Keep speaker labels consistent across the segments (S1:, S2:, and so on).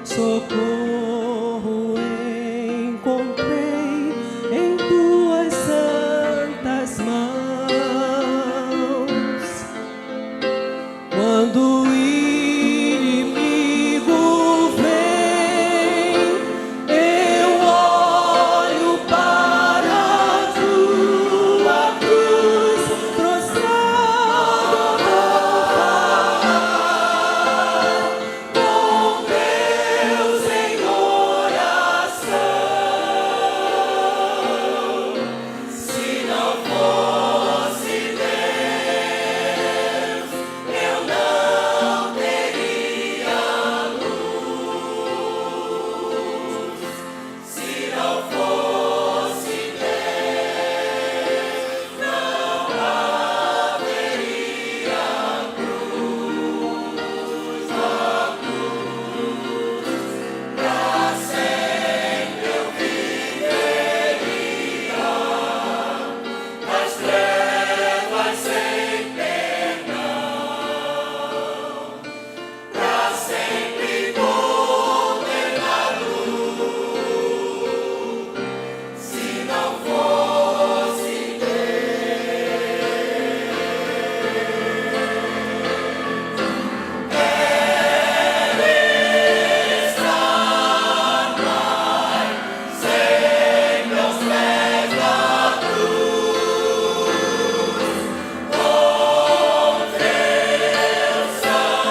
S1: Socorro encontrei em tuas santas mãos. Quando o inimigo vem, eu olho para a tua cruz, prostrado vou falar com Deus em oração. Se não fosse Deus, eu não teria luz. Se não fosse Deus, não haveria cruz. A cruz, pra sempre eu viveria nas trevas sem perdão, pra sempre condenado. Se não fosse sempre aos pés da cruz, com teu sangue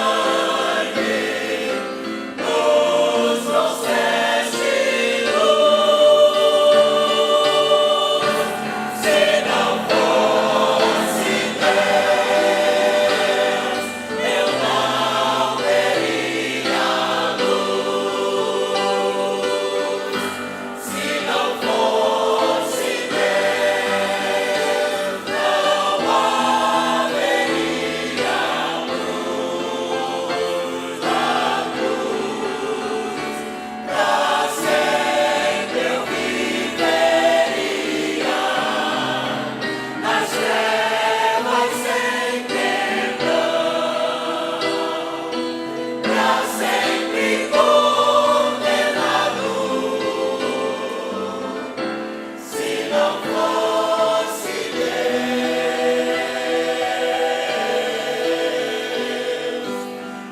S1: nos trouxeste luz. Se não fosse Deus, eu não teria luz. Se não fosse Deus, não haveria luz. Da cruz, pra sempre eu viveria nas trevas sem perdão, pra sempre condenado. Se não fosse Deus,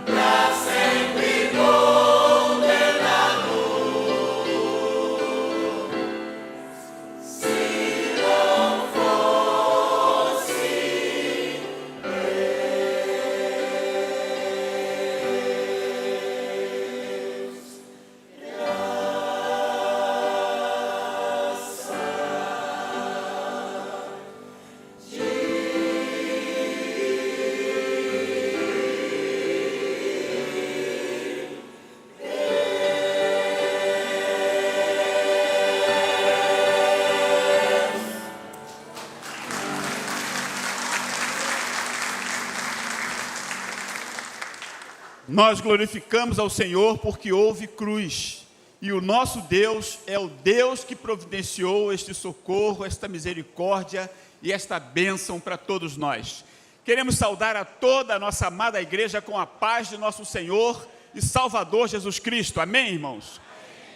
S1: pra sempre condenado. Se não fosse
S2: Nós glorificamos ao Senhor porque houve cruz. E o nosso Deus é o Deus que providenciou este socorro, esta misericórdia e esta bênção para todos nós. Queremos saudar a toda a nossa amada igreja com a paz de nosso Senhor e Salvador Jesus Cristo. Amém, irmãos?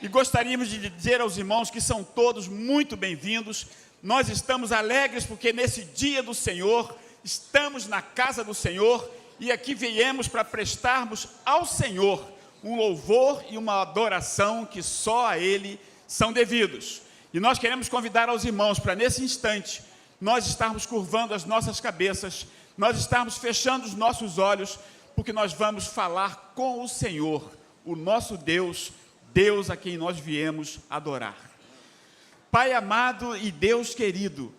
S2: E gostaríamos de dizer aos irmãos que são todos muito bem-vindos. Nós estamos alegres porque nesse dia do Senhor, estamos na casa do Senhor e aqui viemos para prestarmos ao Senhor um louvor e uma adoração que só a Ele são devidos. E nós queremos convidar aos irmãos para nesse instante, nós estarmos curvando as nossas cabeças, nós estarmos fechando os nossos olhos, porque nós vamos falar com o Senhor, o nosso Deus, Deus a quem nós viemos adorar. Pai amado e Deus querido,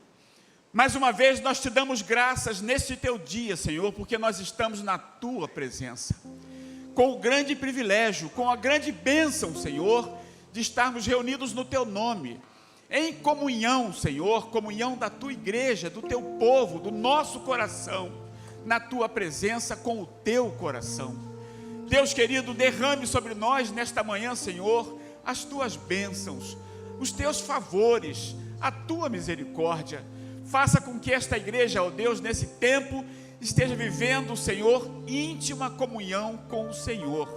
S2: mais uma vez nós te damos graças neste teu dia, Senhor, porque nós estamos na tua presença, com o grande privilégio, com a grande bênção, Senhor, de estarmos reunidos no teu nome, em comunhão, Senhor, comunhão da tua igreja, do teu povo, do nosso coração, na tua presença com o teu coração. Deus querido, derrame sobre nós nesta manhã, Senhor, as tuas bênçãos, os teus favores, a tua misericórdia. Faça com que esta igreja, ó Deus, nesse tempo, esteja vivendo, Senhor, íntima comunhão com o Senhor.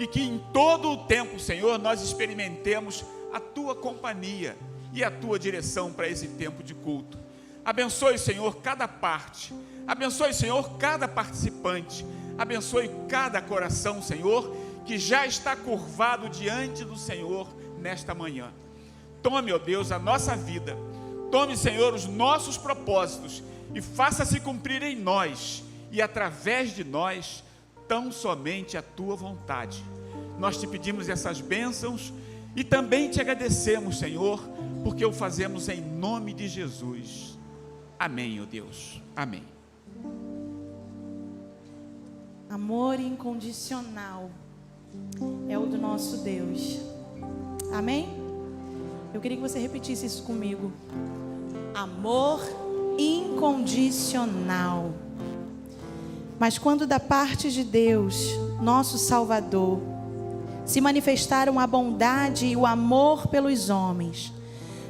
S2: e que em todo o tempo, Senhor, nós experimentemos a Tua companhia e a Tua direção para esse tempo de culto. Abençoe, Senhor, cada parte, abençoe, Senhor, cada participante, abençoe cada coração, Senhor, que já está curvado diante do Senhor nesta manhã. Tome, ó Deus, a nossa vida, tome, Senhor, os nossos propósitos e faça-se cumprir em nós e através de nós tão somente a Tua vontade. Nós te pedimos essas bênçãos e também te agradecemos, Senhor, porque o fazemos em nome de Jesus. Amém, ó Deus. Amém.
S3: Amor incondicional é o do nosso Deus. Amém? Eu queria que você repetisse isso comigo. Amor incondicional. Mas quando da parte de Deus, nosso Salvador, se manifestaram a bondade e o amor pelos homens,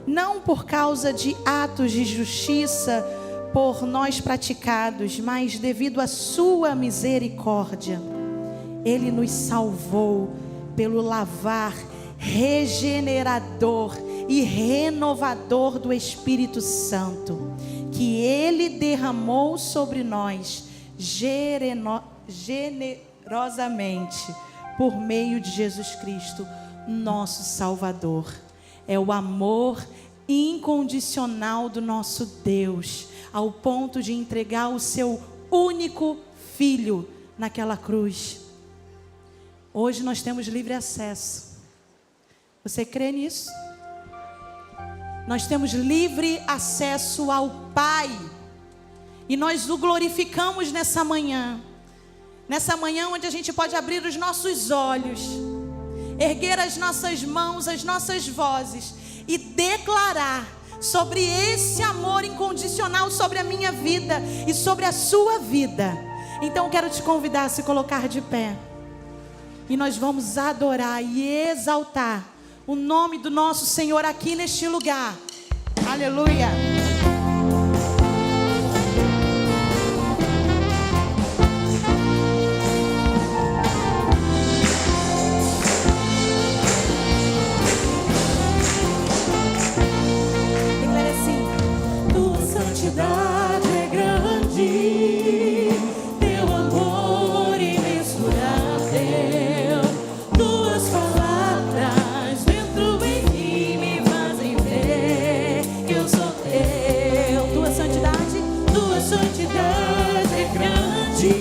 S3: não por causa de atos de justiça por nós praticados, mas devido à sua misericórdia, Ele nos salvou pelo lavar regenerador e renovador do Espírito Santo, que Ele derramou sobre nós generosamente por meio de Jesus Cristo, nosso Salvador. É o amor incondicional do nosso Deus, ao ponto de entregar o seu único filho naquela cruz. Hoje nós temos livre acesso. Você crê nisso? Nós temos livre acesso ao Pai. E nós o glorificamos nessa manhã. Nessa manhã onde a gente pode abrir os nossos olhos, erguer as nossas mãos, as nossas vozes e declarar sobre esse amor incondicional sobre a minha vida e sobre a sua vida. Então eu quero te convidar a se colocar de pé. E nós vamos adorar e exaltar o nome do nosso Senhor aqui neste lugar. Aleluia. Declara assim:
S1: Tua santidade é grande, Teu amor imensurável, Tuas palavras dentro em mim me fazem ver que eu sou Teu.
S3: tua santidade,
S1: Tua santidade é grande,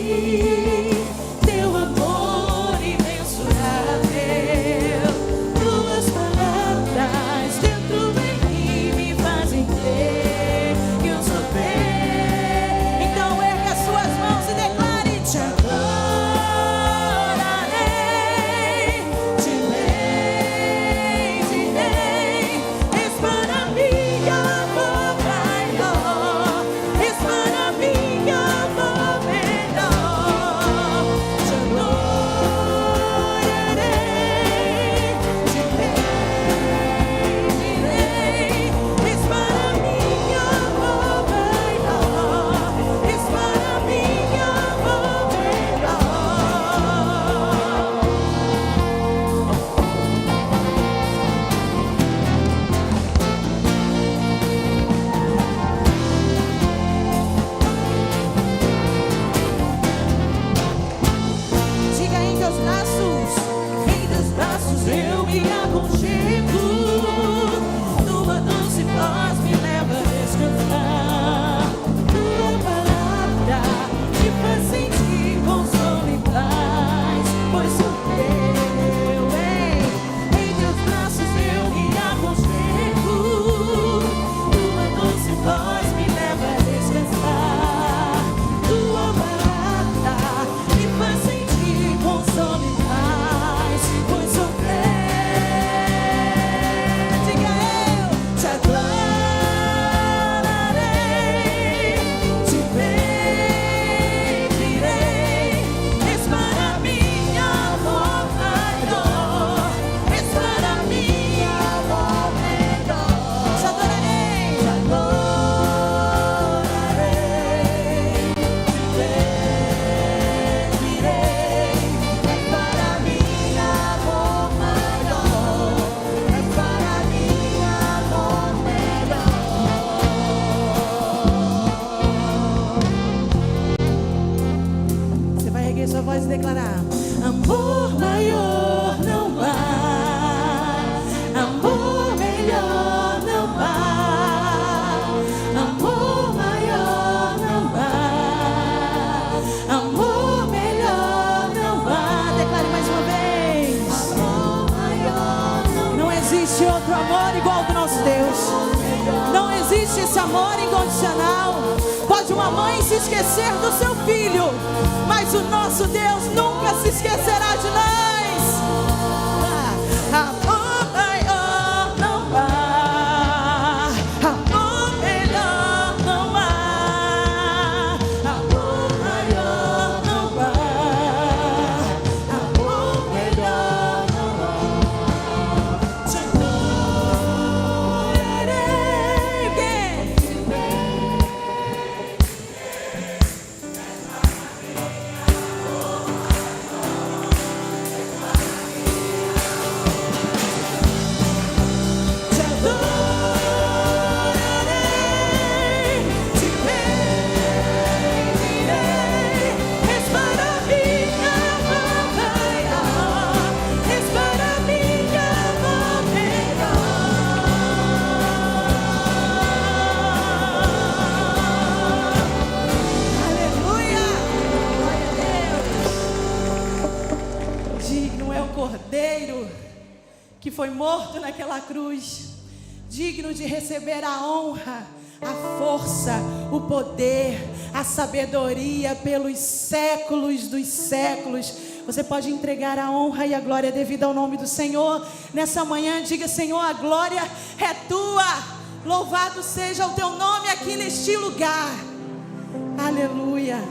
S1: Teu amor imensurável, Tuas palavras dentro em mim me fazem ver que eu sou Teu.
S3: então erga as suas mãos e declare:
S1: Te adorarei, te bendirei, és para mim amor maior, és para mim amor melhor. Te adorarei, te bendirei, és para mim amor maior, és para mim amor melhor.
S3: diga em teus braços.
S1: Em teus braços eu me aconchego, Tua doce voz me leva a descansar. Tua palavra me faz sentir consolo e paz, pois sou Teu. Em teus braços eu me aconchego, Tua doce voz me leva a descansar. Tua palavra me faz sentir consolo e paz, pois sou Teu.
S3: existe outro amor igual ao do nosso Deus. Não existe esse amor incondicional. Pode uma mãe se esquecer do seu filho, mas o nosso Deus nunca se esquecerá de nós. Amor maior não há, amor melhor não há, amor maior não há, amor melhor não há. Te adorarei. Te adorarei, te pedirei. És para minha mão maior, és para minha mão melhor. Aleluia! Glória a Deus. Digno é o Cordeiro que foi morto naquela cruz, digno de receber a honra, a força, o poder, a sabedoria pelos séculos dos séculos. Você pode entregar a honra e a glória devida ao nome do Senhor. Nessa manhã, diga: Senhor, a glória é tua. Louvado seja o teu nome aqui neste lugar. Aleluia.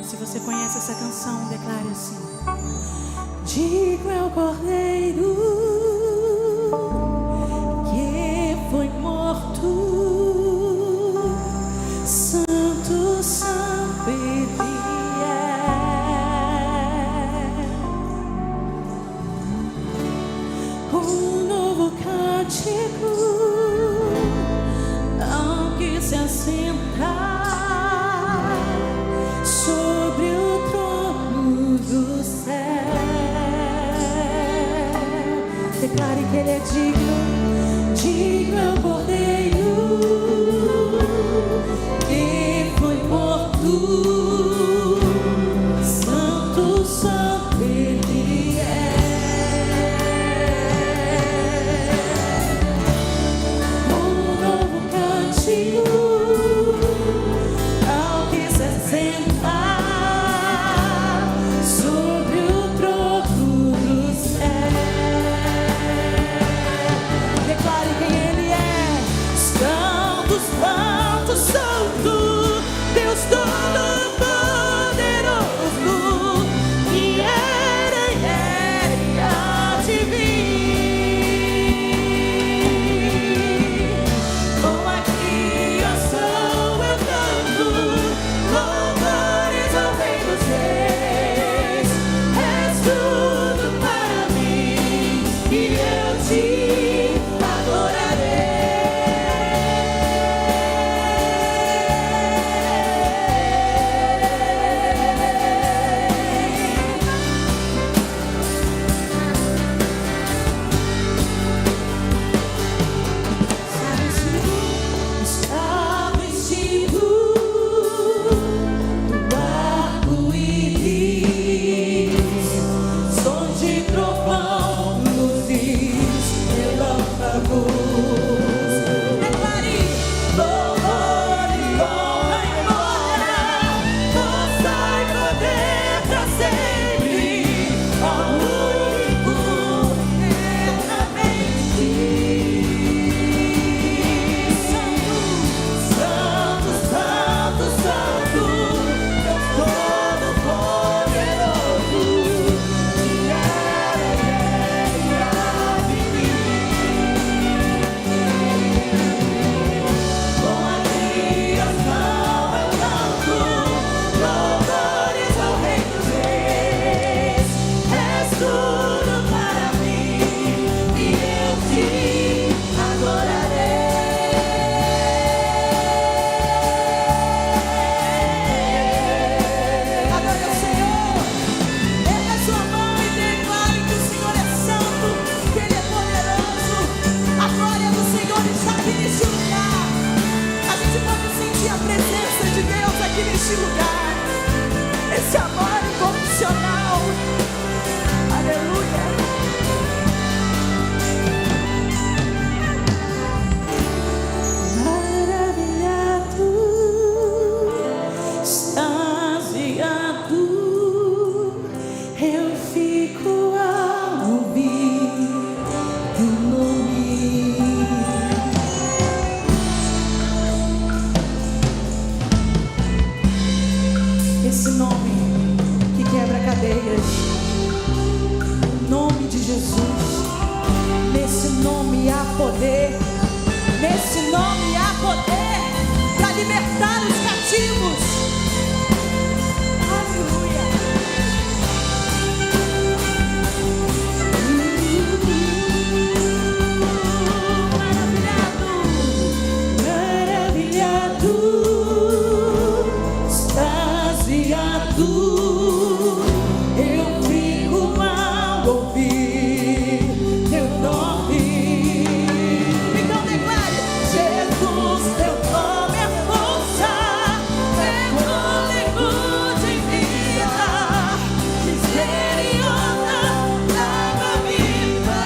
S3: Se você conhece essa canção, declare assim: digno é o Cordeiro que foi morto, santo, santo e fiel. Um novo cântico não quis se assentar sobre o trono do céu. Declare que Ele é digno, digno é o Cordeiro que foi morto, santo, santo Ele é. Um novo cântico não quis se assentar sobre o trono do céu. Declare quem Ele é: Santo, Santo, Santo, Deus Todo-Poderoso. Jesus. Nesse nome há poder. Nesse nome há poder para libertar os cativos. Aleluia. Maravilhado, extasiado, eu fico ao ouvir teu nome. Então declare: Jesus, teu nome é força, é fôlego de vida, misericórdia, água viva.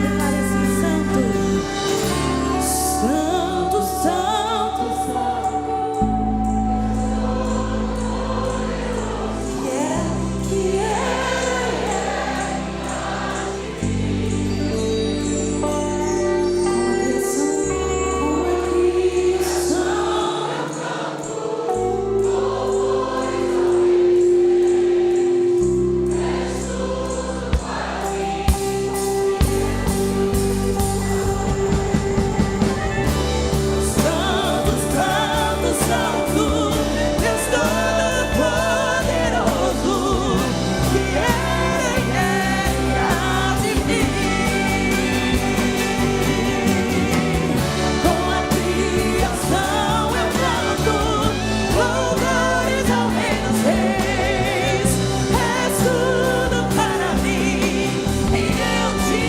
S3: Declare assim: Santo, Santo, Santo, Santo. Que é. Com a Santo, Santo, Santo, Deus Todo-Poderoso, que é e há de vir. Com a criação eu canto louvores ao Rei dos Reis. És tudo para mim e eu te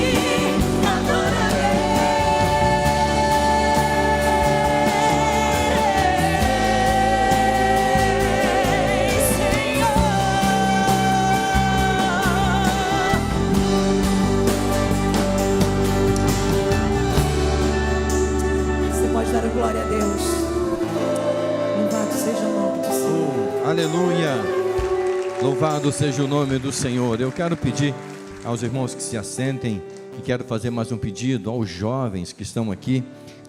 S3: adorarei, Senhor. Você pode dar a glória a Deus. Louvado seja o nome do Senhor.
S4: Aleluia! Louvado seja o nome do Senhor. Eu quero pedir aos irmãos que se assentem e quero fazer mais um pedido aos jovens que estão aqui.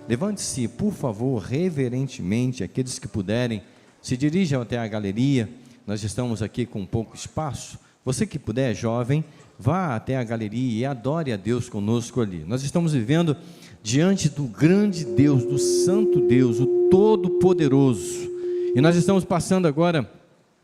S4: Levante-se, por favor, reverentemente, aqueles que puderem, se dirijam até a galeria. Nós estamos aqui com pouco espaço. Você que puder, jovem, vá até a galeria e adore a Deus conosco ali. Nós estamos vivendo diante do grande Deus, do santo Deus, o Todo-Poderoso. E nós estamos passando agora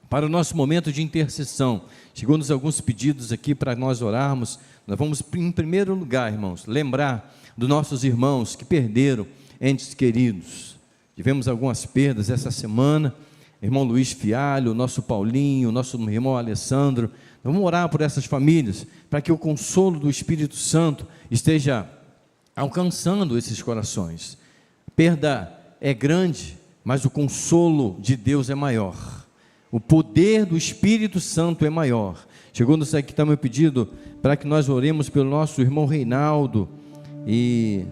S4: para o nosso momento de intercessão. Chegou-nos alguns pedidos aqui para nós orarmos. Nós vamos, em primeiro lugar, irmãos, lembrar dos nossos irmãos que perderam entes queridos. Tivemos algumas perdas essa semana. Irmão Luiz Fialho, nosso Paulinho, nosso irmão Alessandro. Vamos orar por essas famílias, para que o consolo do Espírito Santo esteja alcançando esses corações. A perda é grande, mas o consolo de Deus é maior. O poder do Espírito Santo é maior. Chegou-nos aqui também o pedido para que nós oremos pelo nosso irmão Reinaldo e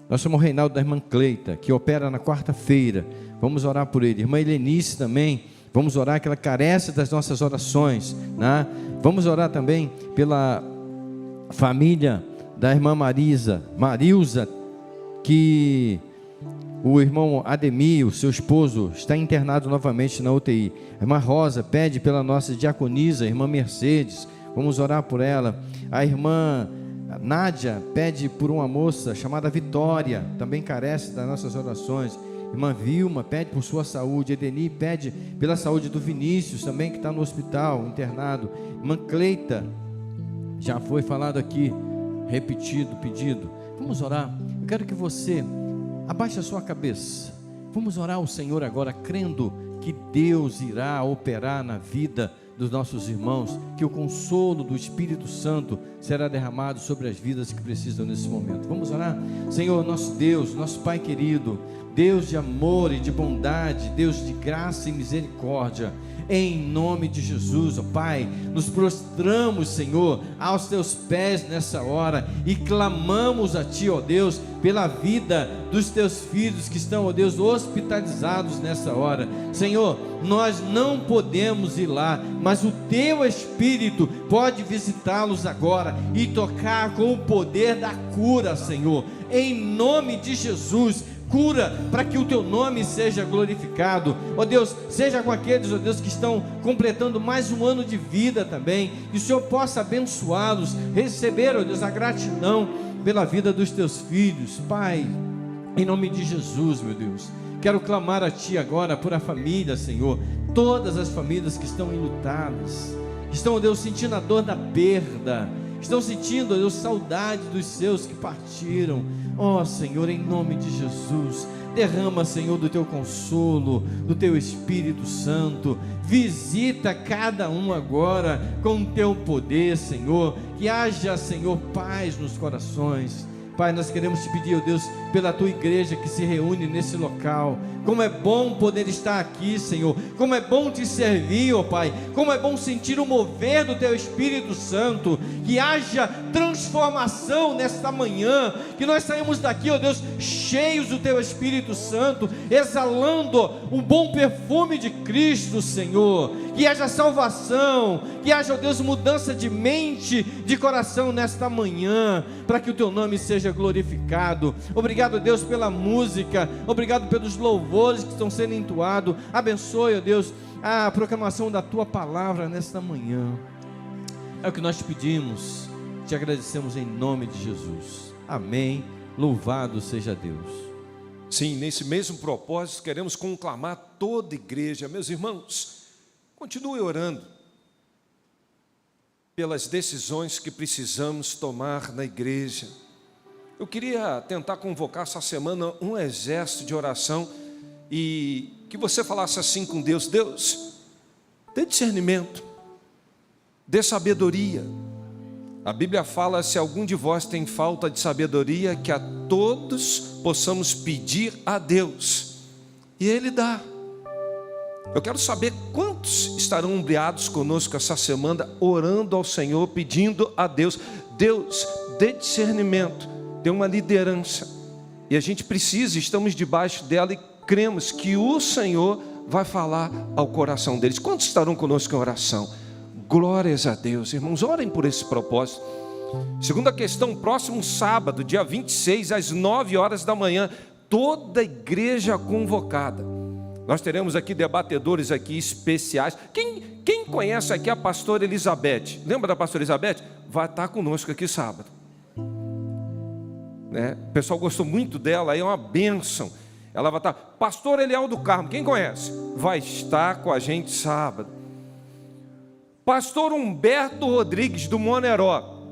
S4: nosso irmão Reinaldo da irmã Cleita, que opera na quarta-feira. Vamos orar por ele. Irmã Helenice também, vamos orar, que ela carece das nossas orações, né? Vamos orar também pela família da irmã Marilza, que o irmão Ademir, o seu esposo, está internado novamente na UTI. A irmã Rosa pede pela nossa diaconisa, a irmã Mercedes, vamos orar por ela. A irmã Nádia pede por uma moça chamada Vitória, também carece das nossas orações. Irmã Vilma pede por sua saúde. Edeni pede pela saúde do Vinícius, também que está no hospital, internado. Irmã Cleita, já foi falado aqui, repetido, pedido. Vamos orar. Eu quero que você abaixe a sua cabeça. Vamos orar ao Senhor agora, crendo que Deus irá operar na vida dos nossos irmãos, que o consolo do Espírito Santo será derramado sobre as vidas que precisam nesse momento. Vamos orar? Senhor, nosso Deus, nosso Pai querido, Deus de amor e de bondade, Deus de graça e misericórdia, em nome de Jesus, ó Pai. Nos prostramos, Senhor, aos teus pés nessa hora e clamamos a Ti, ó Deus, pela vida dos teus filhos que estão, ó Deus, hospitalizados nessa hora. Senhor, nós não podemos ir lá, mas o Teu Espírito pode visitá-los agora e tocar com o poder da cura, Senhor, em nome de Jesus. Cura para que o Teu nome seja glorificado, ó Deus. Seja com aqueles, ó Deus, que estão completando mais um ano de vida também, que o Senhor possa abençoá-los, receber, ó Deus, a gratidão pela vida dos Teus filhos, Pai, em nome de Jesus, meu Deus. Quero clamar a Ti agora por a família, Senhor, todas as famílias que estão enlutadas, estão, ó Deus, sentindo a dor da perda, estão sentindo, ó Deus, saudade dos seus que partiram. Ó Senhor, em nome de Jesus, derrama, Senhor, do Teu consolo, do Teu Espírito Santo, visita cada um agora com o Teu poder, Senhor, que haja, Senhor, paz nos corações. Pai, nós queremos Te pedir, ó Deus, pela Tua igreja que se reúne nesse local. Como é bom poder estar aqui, Senhor. Como é bom Te servir, ó Pai. Como é bom sentir o mover do Teu Espírito Santo. Que haja transformação nesta manhã. Que nós saímos daqui, ó Deus, cheios do Teu Espírito Santo, exalando o bom perfume de Cristo, Senhor. Que haja salvação. Que haja, ó Deus, mudança de mente, de coração nesta manhã, para que o Teu nome seja glorificado. Obrigado, Deus, pela música. Obrigado pelos louvores que estão sendo entoados. Abençoe, ó Deus, a proclamação da Tua palavra nesta manhã. É o que nós te pedimos, te agradecemos em nome de Jesus. Amém. Louvado seja Deus.
S5: Sim, nesse mesmo propósito, queremos conclamar toda a igreja. Meus irmãos, continue orando pelas decisões que precisamos tomar na igreja. Eu queria tentar convocar essa semana um exército de oração e que você falasse assim com Deus: Deus, dê discernimento, dê sabedoria. A Bíblia fala: se algum de vós tem falta de sabedoria, que a todos possamos pedir a Deus, e Ele dá. Eu quero saber quantos estarão umbriados conosco essa semana, orando ao Senhor, pedindo a Deus: Deus, dê discernimento, dê uma liderança. E a gente precisa, estamos debaixo dela e cremos que o Senhor vai falar ao coração deles. Quantos estarão conosco em oração? Glórias a Deus, irmãos, orem por esse propósito. Segunda questão, próximo sábado, dia 26, às 9 horas da manhã, toda a igreja convocada. Nós teremos aqui debatedores aqui especiais. Quem conhece aqui a pastora Elizabeth? Lembra da pastora Elizabeth? Vai estar conosco aqui sábado. Né? O pessoal gostou muito dela, aí é uma bênção. Ela vai estar. Pastor Eliel do Carmo, quem conhece? Vai estar com a gente sábado. Pastor Humberto Rodrigues do Moneró,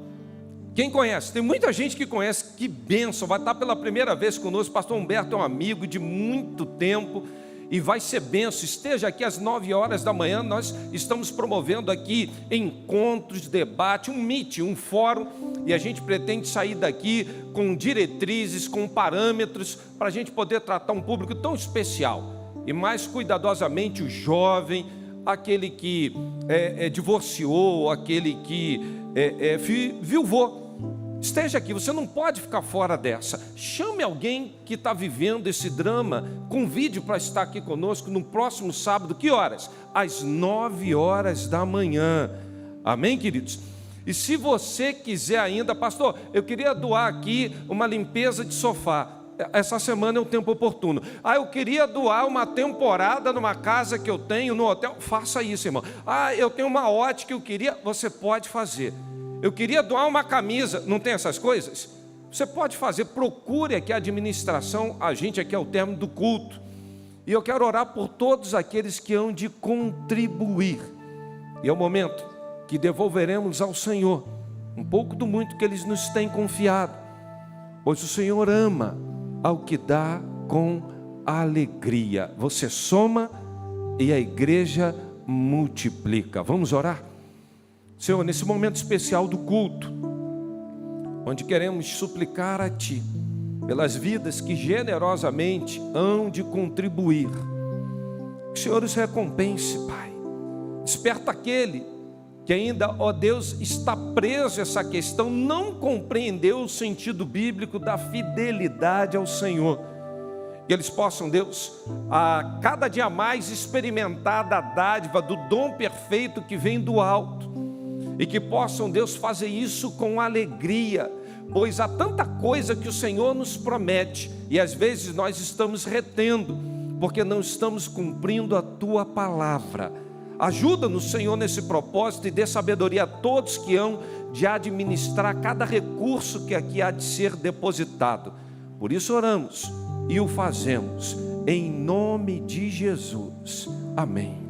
S5: quem conhece? Tem muita gente que conhece, que bênção, vai estar pela primeira vez conosco. Pastor Humberto é um amigo de muito tempo e vai ser bênção. Esteja aqui às 9 horas da manhã. Nós estamos promovendo aqui encontros, debate, um meeting, um fórum, e a gente pretende sair daqui com diretrizes, com parâmetros, para a gente poder tratar um público tão especial, e mais cuidadosamente o jovem, aquele que divorciou, aquele que viuvou. Esteja aqui, você não pode ficar fora dessa. Chame alguém que está vivendo esse drama, convide para estar aqui conosco no próximo sábado. Que horas? Às 9 horas da manhã. Amém, queridos? E se você quiser ainda, pastor, eu queria doar aqui uma limpeza de sofá. Essa semana é o tempo oportuno. Eu queria doar uma temporada numa casa que eu tenho no hotel. Faça isso, irmão. Eu tenho uma ótica que eu queria. Você pode fazer. Eu queria doar uma camisa. Não tem essas coisas? Você pode fazer. Procure aqui a administração. A gente aqui é o término do culto. E eu quero orar por todos aqueles que hão de contribuir. E é o momento que devolveremos ao Senhor um pouco do muito que Ele nos tem confiado. Pois o Senhor ama ao que dá com alegria. Você soma e a igreja multiplica. Vamos orar? Senhor, nesse momento especial do culto, onde queremos suplicar a Ti pelas vidas que generosamente hão de contribuir, que o Senhor os recompense, Pai. Desperta aquele que ainda, ó Deus, está preso a essa questão, não compreendeu o sentido bíblico da fidelidade ao Senhor. Que eles possam, Deus, a cada dia mais experimentar da dádiva, do dom perfeito que vem do alto. E que possam, Deus, fazer isso com alegria, pois há tanta coisa que o Senhor nos promete, e às vezes nós estamos retendo, porque não estamos cumprindo a Tua palavra. Ajuda-nos, Senhor, nesse propósito, e dê sabedoria a todos que hão de administrar cada recurso que aqui há de ser depositado. Por isso oramos e o fazemos, em nome de Jesus. Amém.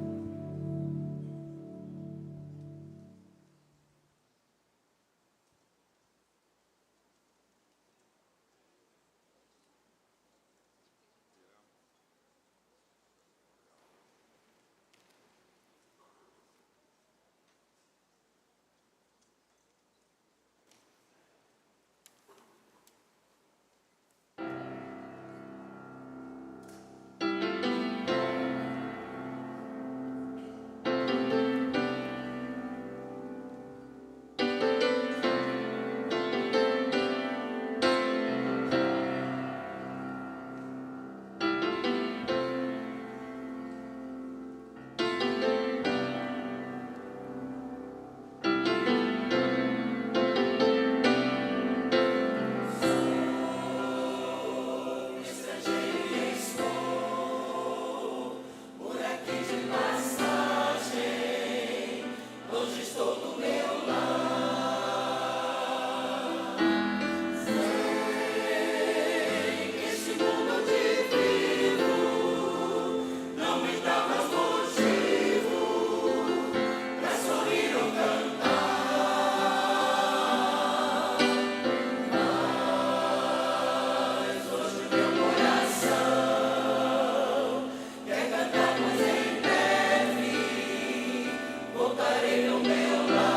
S1: Voltarei ao meu lar.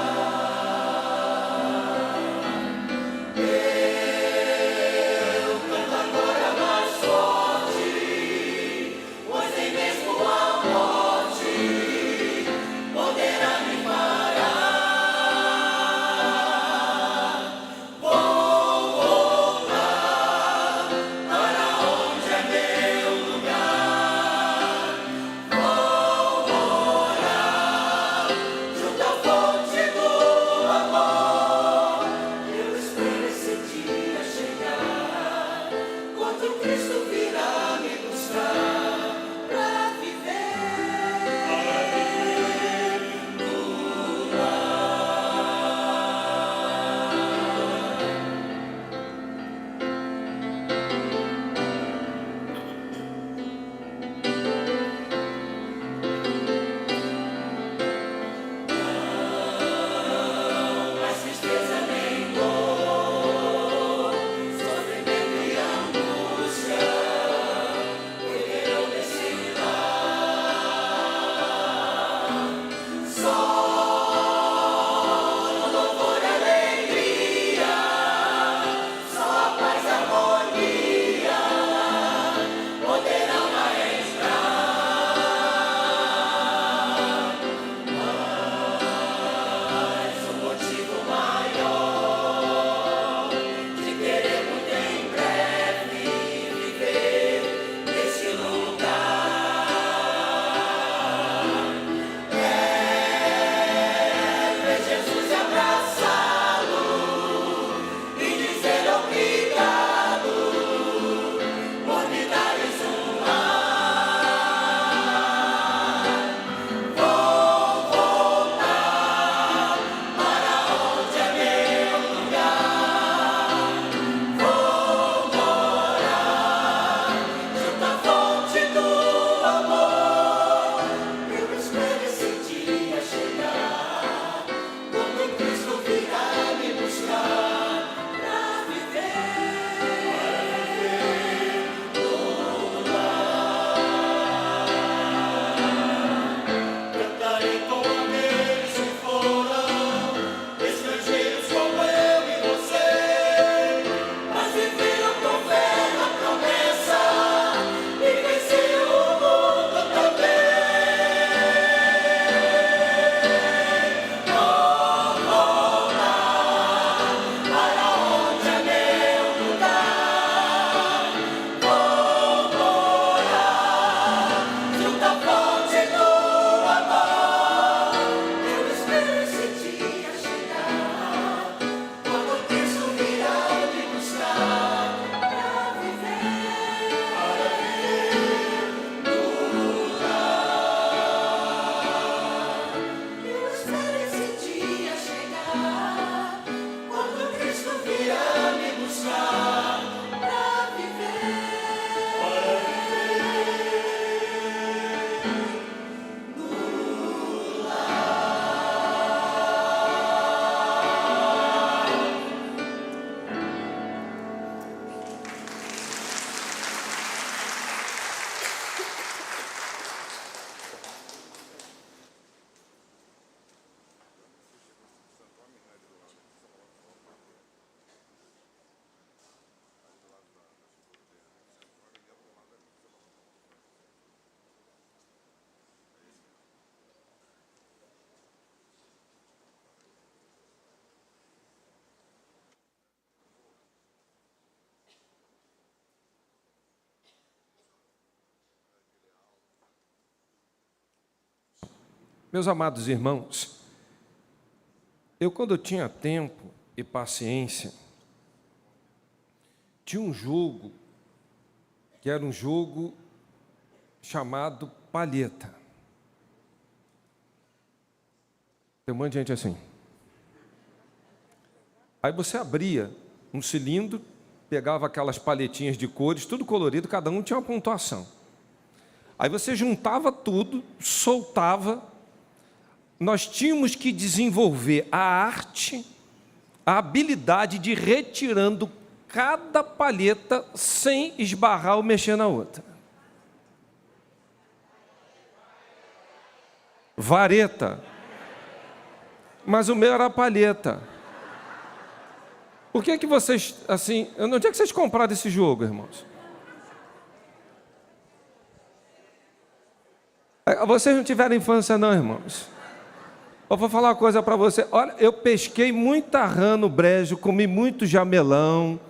S5: Meus amados irmãos, quando eu tinha tempo e paciência, tinha um jogo, que era um jogo chamado palheta. Tem um monte de gente assim. Aí você abria um cilindro, pegava aquelas palhetinhas de cores, tudo colorido, cada um tinha uma pontuação. Aí você juntava tudo, soltava. Nós tínhamos que desenvolver a arte, a habilidade de ir retirando cada palheta sem esbarrar ou mexer na outra. Vareta. Mas o meu era palheta. Por que vocês, assim, onde é que vocês compraram esse jogo, irmãos? Vocês não tiveram infância não, irmãos? Eu vou falar uma coisa para você. Olha, eu pesquei muita rã no brejo, comi muito jamelão,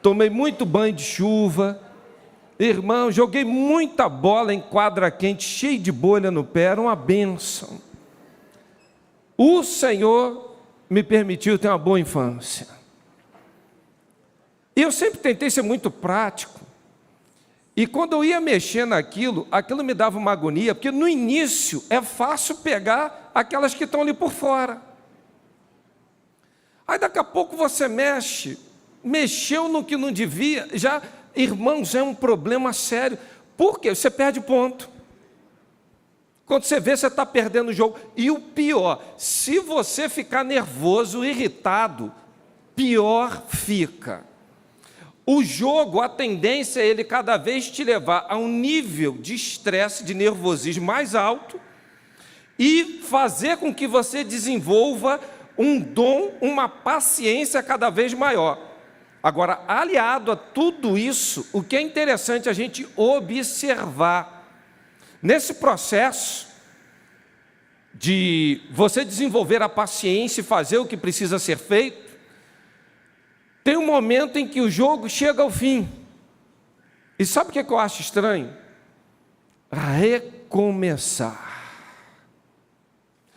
S5: tomei muito banho de chuva. Irmão, joguei muita bola em quadra quente, cheio de bolha no pé, era uma bênção. O Senhor me permitiu ter uma boa infância. E eu sempre tentei ser muito prático. E quando eu ia mexer naquilo, aquilo me dava uma agonia, porque no início é fácil pegar aquelas que estão ali por fora. Aí daqui a pouco você mexeu no que não devia, já, irmãos, é um problema sério. Por quê? Você perde ponto. Quando você vê, você está perdendo o jogo. E o pior, se você ficar nervoso, irritado, pior fica. O jogo, a tendência é ele cada vez te levar a um nível de estresse, de nervosismo mais alto e fazer com que você desenvolva um dom, uma paciência cada vez maior. Agora, aliado a tudo isso, o que é interessante a gente observar, nesse processo de você desenvolver a paciência e fazer o que precisa ser feito, tem um momento em que o jogo chega ao fim. E sabe o que eu acho estranho? Recomeçar.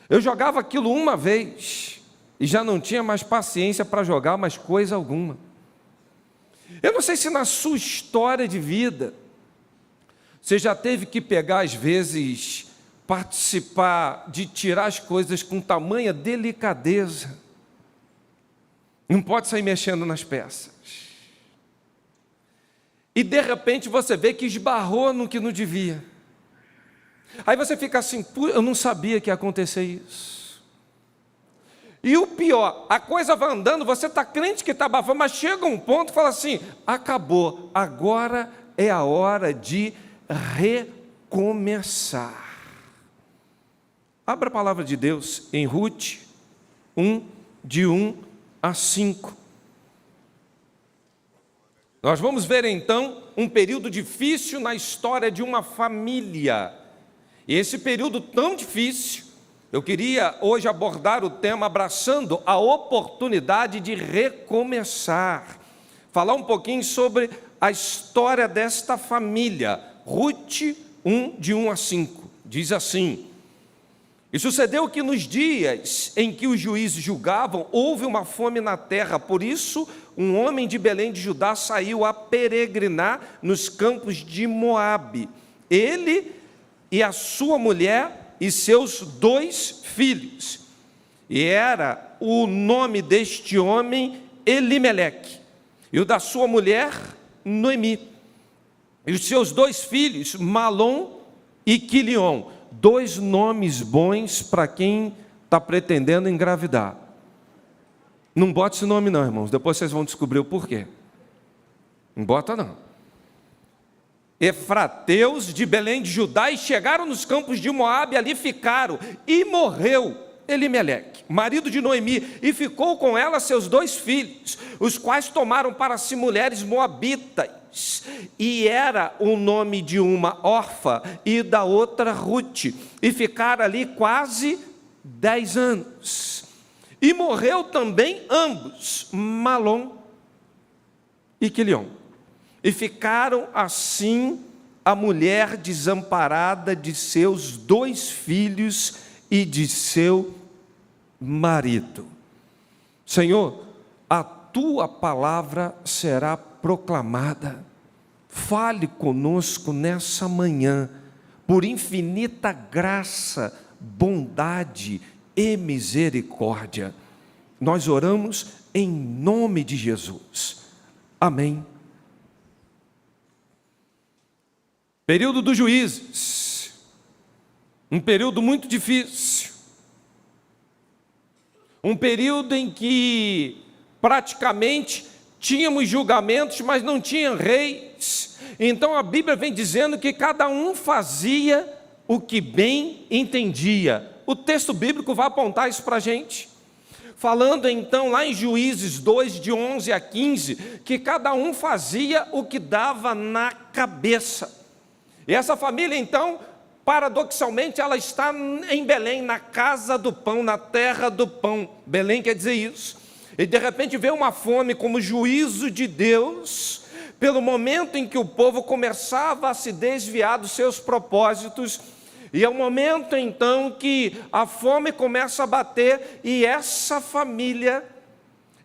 S5: Eu jogava aquilo uma vez e já não tinha mais paciência para jogar mais coisa alguma. Eu não sei se na sua história de vida você já teve que pegar, às vezes, participar de tirar as coisas com tamanha delicadeza. Não pode sair mexendo nas peças. E de repente você vê que esbarrou no que não devia. Aí você fica assim, eu não sabia que ia acontecer isso. E o pior, a coisa vai andando, você está crente que está abafando, mas chega um ponto e fala assim, acabou, agora é a hora de recomeçar. Abra a palavra de Deus em Ruth 1, de 1 a 5. Nós vamos ver então um período difícil na história de uma família. E esse período tão difícil, eu queria hoje abordar o tema abraçando a oportunidade de recomeçar. Falar um pouquinho sobre a história desta família. Ruth 1, de 1 a 5. Diz assim: E sucedeu que nos dias em que os juízes julgavam, houve uma fome na terra. Por isso, um homem de Belém de Judá saiu a peregrinar nos campos de Moabe. Ele e a sua mulher e seus 2 filhos. E era o nome deste homem Elimeleque, e o da sua mulher Noemi. E os seus 2 filhos, Malom e Quilion. 2 nomes bons para quem está pretendendo engravidar. Não bota esse nome não, irmãos, depois vocês vão descobrir o porquê. Não bota não. Efrateus de Belém de Judá, e chegaram nos campos de Moabe, ali ficaram, e morreu Elimeleque, marido de Noemi, e ficou com ela seus 2 filhos, os quais tomaram para si mulheres moabitas, e era o nome de uma Orfa e da outra Ruth, e ficaram ali quase 10 anos. E morreu também ambos, Malom e Quilion. E ficaram assim a mulher desamparada de seus 2 filhos e de seu marido. Senhor, a tua palavra será proclamada. Fale conosco nessa manhã, por infinita graça, bondade e misericórdia. Nós oramos em nome de Jesus. Amém. Período dos juízes, um período muito difícil, um período em que praticamente tínhamos julgamentos, mas não tinha reis. Então a Bíblia vem dizendo que cada um fazia o que bem entendia. O texto bíblico vai apontar isso para a gente. Falando então lá em Juízes 2, de 11 a 15, que cada um fazia o que dava na cabeça. E essa família então, paradoxalmente, ela está em Belém, na casa do pão, na terra do pão. Belém quer dizer isso. E de repente vê uma fome como juízo de Deus, pelo momento em que o povo começava a se desviar dos seus propósitos. E é o momento então que a fome começa a bater e essa família,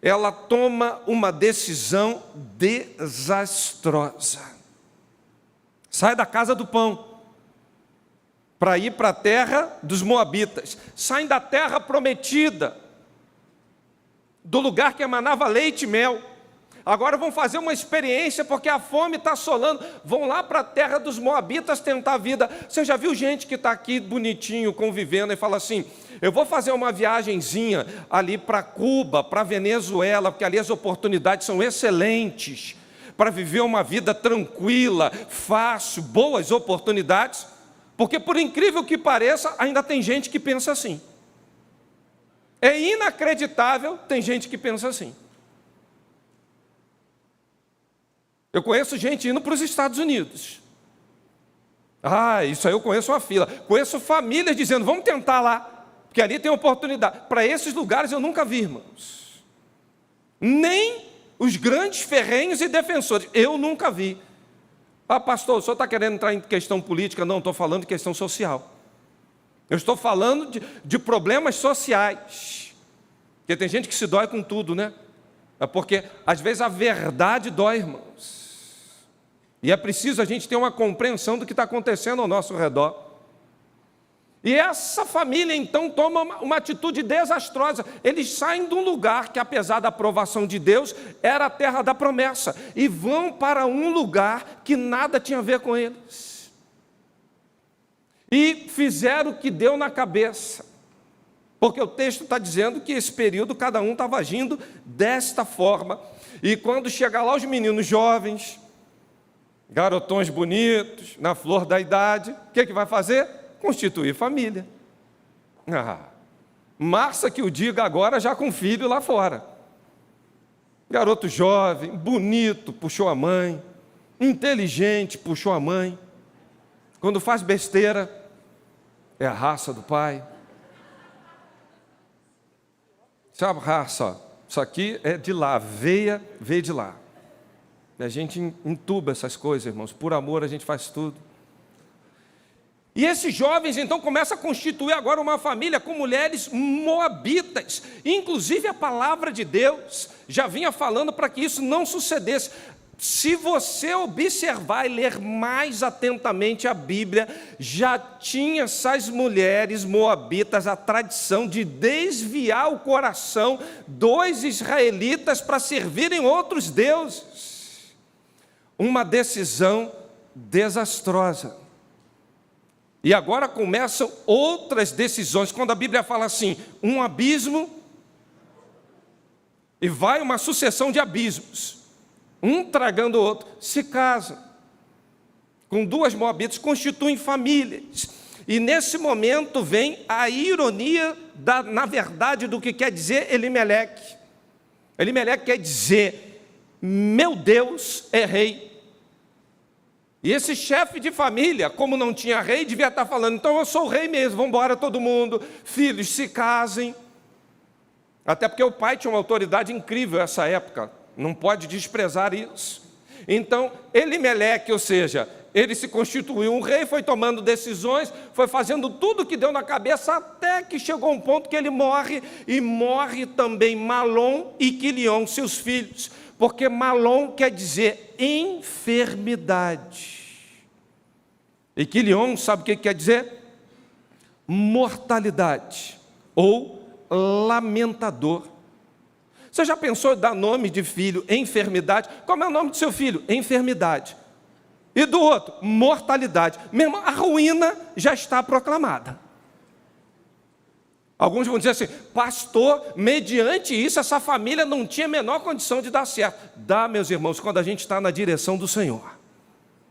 S5: ela toma uma decisão desastrosa. Sai da casa do pão para ir para a terra dos moabitas. Saem da terra prometida, do lugar que emanava leite e mel. Agora vão fazer uma experiência porque a fome está assolando. Vão lá para a terra dos moabitas tentar a vida. Você já viu gente que está aqui bonitinho, convivendo e fala assim: eu vou fazer uma viagenzinha ali para Cuba, para Venezuela, porque ali as oportunidades são excelentes, para viver uma vida tranquila, fácil, boas oportunidades. Porque por incrível que pareça, ainda tem gente que pensa assim. É inacreditável, tem gente que pensa assim. Eu conheço gente indo para os Estados Unidos. Isso aí eu conheço uma fila. Conheço famílias dizendo: vamos tentar lá, porque ali tem oportunidade. Para esses lugares eu nunca vi, irmãos. Nem os grandes ferrenhos e defensores, eu nunca vi. Pastor, o senhor está querendo entrar em questão política? Não, estou falando de questão social. Eu estou falando de problemas sociais. Porque tem gente que se dói com tudo, né? É porque às vezes a verdade dói, irmãos. E é preciso a gente ter uma compreensão do que está acontecendo ao nosso redor. E essa família então toma uma atitude desastrosa. Eles saem de um lugar que, apesar da aprovação de Deus, era a terra da promessa, e vão para um lugar que nada tinha a ver com eles. E fizeram o que deu na cabeça, porque o texto está dizendo que esse período cada um estava agindo desta forma. E quando chega lá os meninos jovens, garotões bonitos, na flor da idade, o que vai fazer? Constituir família. Márcia que o diga agora, já com filho lá fora. Garoto jovem, bonito, puxou a mãe. Inteligente, puxou a mãe. Quando faz besteira, é a raça do pai. Sabe, raça, isso aqui é de lá, veio de lá. A gente entuba essas coisas, irmãos. Por amor a gente faz tudo. E esses jovens então começam a constituir agora uma família com mulheres moabitas. Inclusive a palavra de Deus já vinha falando para que isso não sucedesse. Se você observar e ler mais atentamente a Bíblia, já tinha essas mulheres moabitas a tradição de desviar o coração dos israelitas para servirem outros deuses. Uma decisão desastrosa. E agora começam outras decisões. Quando a Bíblia fala assim, um abismo, e vai uma sucessão de abismos, um tragando o outro, se casam com duas moabitas, constituem famílias. E nesse momento vem a ironia, na verdade, do que quer dizer Elimeleque. Elimeleque quer dizer: meu Deus é rei. E esse chefe de família, como não tinha rei, devia estar falando: então eu sou o rei mesmo, vamos embora todo mundo, filhos, se casem. Até porque o pai tinha uma autoridade incrível nessa época, não pode desprezar isso. Então, Elimeleque, ou seja, ele se constituiu um rei, foi tomando decisões, foi fazendo tudo o que deu na cabeça, até que chegou um ponto que ele morre, e morre também Malom e Quilion, seus filhos, porque Malom quer dizer enfermidade, e Quilion, sabe o que quer dizer? Mortalidade, ou lamentador. Você já pensou em dar nome de filho enfermidade? Como é o nome do seu filho? Enfermidade. E do outro? Mortalidade. Meu irmão, a ruína já está proclamada. Alguns vão dizer assim, pastor, mediante isso, essa família não tinha a menor condição de dar certo. Dá, meus irmãos, quando a gente está na direção do Senhor.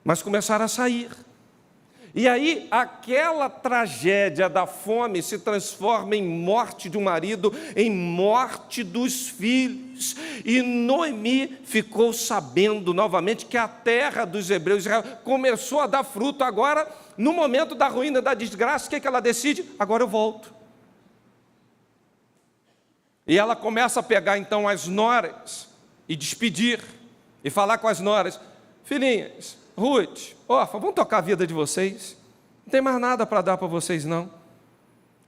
S5: Mas começaram a sair. E aí, aquela tragédia da fome se transforma em morte de um marido, em morte dos filhos. E Noemi ficou sabendo novamente que a terra dos hebreus, Israel, começou a dar fruto. Agora, no momento da ruína, da desgraça, o que ela decide? Agora eu volto. E ela começa a pegar então as noras e despedir, e falar com as noras, filhinhas, Ruth, Orfa, vamos tocar a vida de vocês, não tem mais nada para dar para vocês não,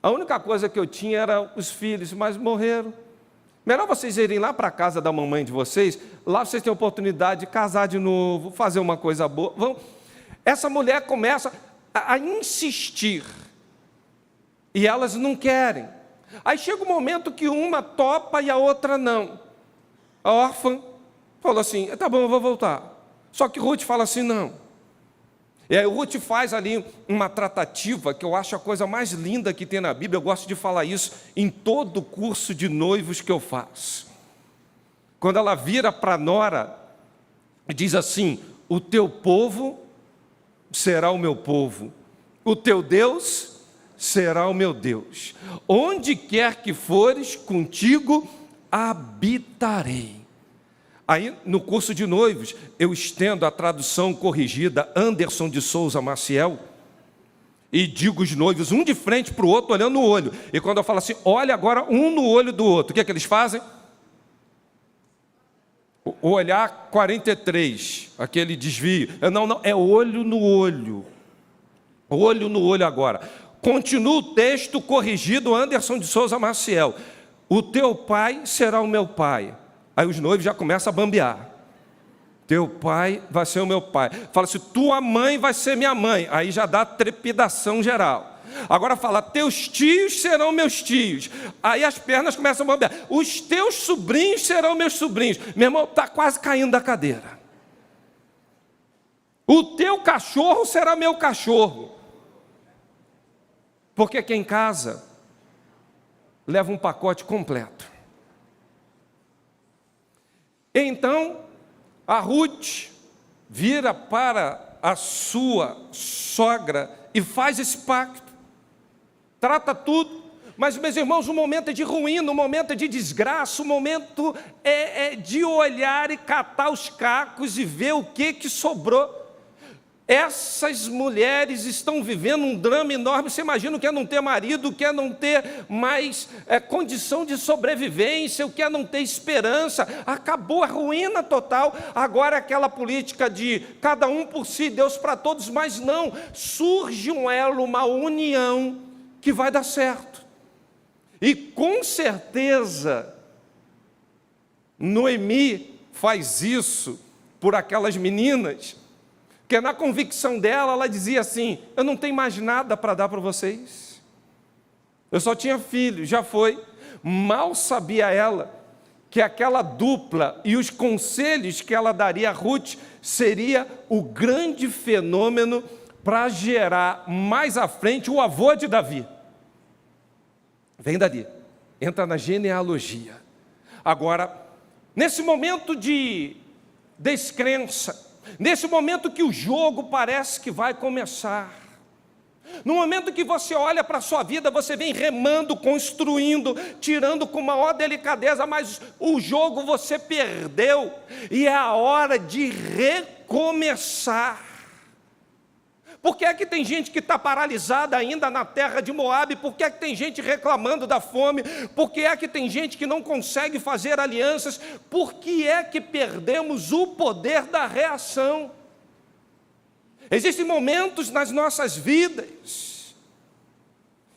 S5: a única coisa que eu tinha era os filhos, mas morreram, melhor vocês irem lá para a casa da mamãe de vocês, lá vocês têm a oportunidade de casar de novo, fazer uma coisa boa, vão. Essa mulher começa a insistir, e elas não querem, aí chega um momento que uma topa e a outra não, a órfã falou assim, tá bom, eu vou voltar. Só que Ruth fala assim, não. E aí Ruth faz ali uma tratativa, que eu acho a coisa mais linda que tem na Bíblia, eu gosto de falar isso em todo o curso de noivos que eu faço. Quando ela vira para a nora, diz assim, o teu povo será o meu povo, o teu Deus será o meu Deus. Onde quer que fores, contigo habitarei. Aí, no curso de noivos, eu estendo a tradução corrigida Anderson de Souza Maciel e digo os noivos, um de frente para o outro, olhando no olho. E quando eu falo assim, olha agora um no olho do outro, o que é que eles fazem? O olhar 43, aquele desvio. Não, é olho no olho. Olho no olho agora. Continua o texto corrigido Anderson de Souza Maciel. O teu pai será o meu pai. Aí os noivos já começam a bambear. Teu pai vai ser o meu pai. Fala assim, tua mãe vai ser minha mãe. Aí já dá trepidação geral. Agora fala, teus tios serão meus tios. Aí as pernas começam a bambear. Os teus sobrinhos serão meus sobrinhos. Meu irmão, está quase caindo da cadeira. O teu cachorro será meu cachorro. Porque quem casa leva um pacote completo. Então, a Ruth vira para a sua sogra e faz esse pacto, trata tudo, mas, meus irmãos, o momento é de ruína, o momento é de desgraça, o momento é de olhar e catar os cacos e ver o que sobrou. Essas mulheres estão vivendo um drama enorme. Você imagina o que é não ter marido, o que é não ter mais condição de sobrevivência, o que é não ter esperança. Acabou a ruína total. Agora aquela política de cada um por si, Deus para todos, mas não. Surge um elo, uma união que vai dar certo. E com certeza Noemi faz isso por aquelas meninas, porque na convicção dela, ela dizia assim, eu não tenho mais nada para dar para vocês. Eu só tinha filho, já foi. Mal sabia ela que aquela dupla e os conselhos que ela daria a Ruth seria o grande fenômeno para gerar mais à frente o avô de Davi. Vem dali, entra na genealogia. Agora, nesse momento de descrença, nesse momento que o jogo parece que vai começar, no momento que você olha para a sua vida, você vem remando, construindo, tirando com maior delicadeza, mas o jogo você perdeu, e é a hora de recomeçar. Por que é que tem gente que está paralisada ainda na terra de Moabe? Por que é que tem gente reclamando da fome? Por que é que tem gente que não consegue fazer alianças? Por que é que perdemos o poder da reação? Existem momentos nas nossas vidas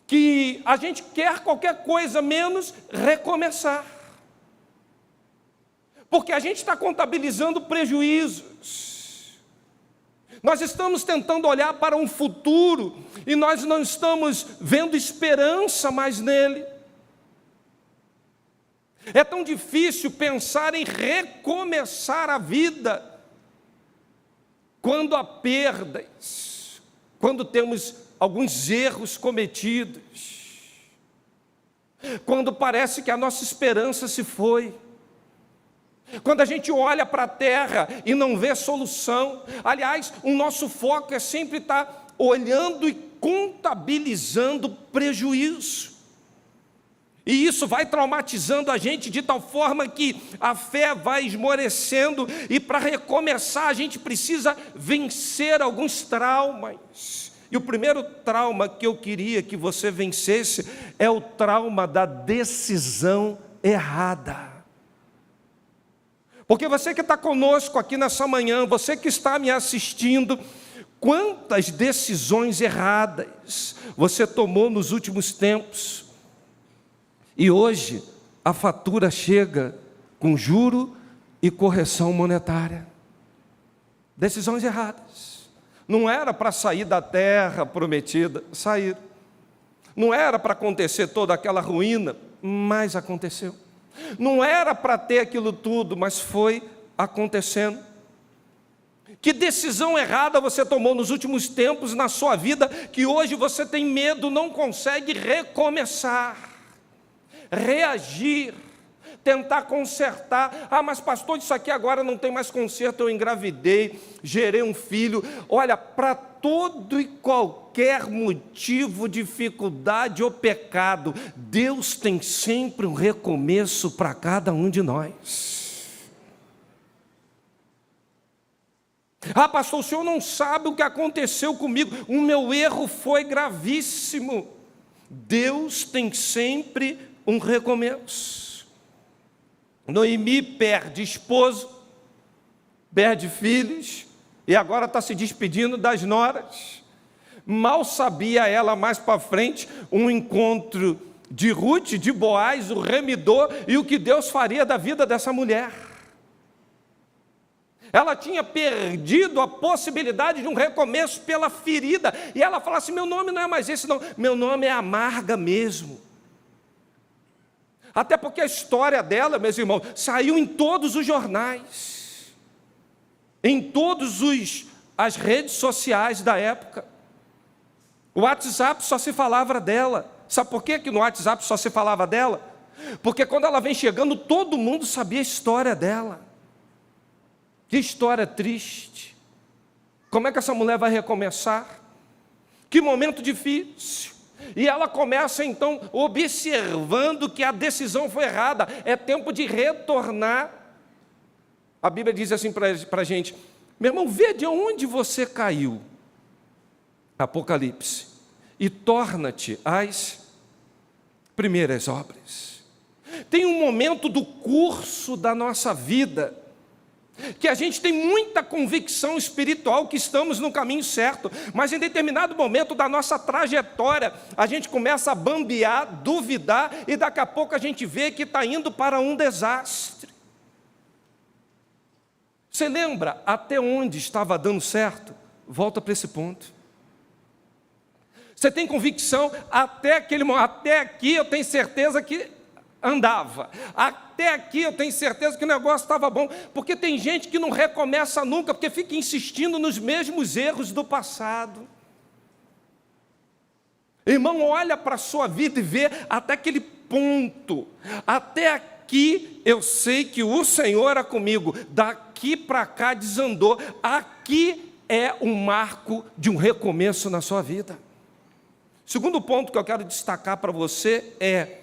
S5: que a gente quer qualquer coisa menos recomeçar. Porque a gente está contabilizando prejuízos. Nós estamos tentando olhar para um futuro e nós não estamos vendo esperança mais nele. É tão difícil pensar em recomeçar a vida quando há perdas, quando temos alguns erros cometidos, quando parece que a nossa esperança se foi, quando a gente olha para a terra e não vê solução. Aliás, o nosso foco é sempre estar olhando e contabilizando prejuízo. E isso vai traumatizando a gente de tal forma que a fé vai esmorecendo, e para recomeçar a gente precisa vencer alguns traumas. E o primeiro trauma que eu queria que você vencesse é o trauma da decisão errada. Porque você que está conosco aqui nessa manhã, você que está me assistindo, quantas decisões erradas você tomou nos últimos tempos? E hoje a fatura chega com juro e correção monetária. Decisões erradas. Não era para sair da terra prometida, saíram. Não era para acontecer toda aquela ruína, mas aconteceu. Não era para ter aquilo tudo, mas foi acontecendo. Que decisão errada você tomou nos últimos tempos na sua vida, que hoje você tem medo, não consegue recomeçar, reagir, tentar consertar. Ah, mas pastor, isso aqui agora não tem mais conserto, eu engravidei, gerei um filho. Olha, para todo e qualquer motivo, dificuldade ou pecado, Deus tem sempre um recomeço para cada um de nós. Ah, pastor, o senhor não sabe o que aconteceu comigo, o meu erro foi gravíssimo. Deus tem sempre um recomeço. Noemi perde esposo, perde filhos, e agora está se despedindo das noras. Mal sabia ela mais para frente um encontro de Ruth, de Boaz, o remidor, e o que Deus faria da vida dessa mulher. Ela tinha perdido a possibilidade de um recomeço pela ferida, e ela fala assim: meu nome não é mais esse não, meu nome é amarga mesmo. Até porque a história dela, meus irmãos, saiu em todos os jornais, em todas as redes sociais da época. O WhatsApp só se falava dela. Sabe por que no WhatsApp só se falava dela? Porque quando ela vem chegando, todo mundo sabia a história dela. Que história triste. Como é que essa mulher vai recomeçar? Que momento difícil. E ela começa então observando que a decisão foi errada, é tempo de retornar. A Bíblia diz assim para a gente: meu irmão, vê de onde você caiu. Apocalipse. E torna-te às primeiras obras. Tem um momento do curso da nossa vida que a gente tem muita convicção espiritual que estamos no caminho certo, mas em determinado momento da nossa trajetória, a gente começa a bambear, duvidar, e daqui a pouco a gente vê que está indo para um desastre. Você lembra até onde estava dando certo? Volta para esse ponto. Você tem convicção, até aqui eu tenho certeza que andava, até aqui eu tenho certeza que o negócio estava bom, porque tem gente que não recomeça nunca, porque fica insistindo nos mesmos erros do passado. Irmão, olha para a sua vida e vê até aquele ponto, até aqui eu sei que o Senhor é comigo, daqui para cá desandou, aqui é um marco de um recomeço na sua vida. Segundo ponto que eu quero destacar para você é: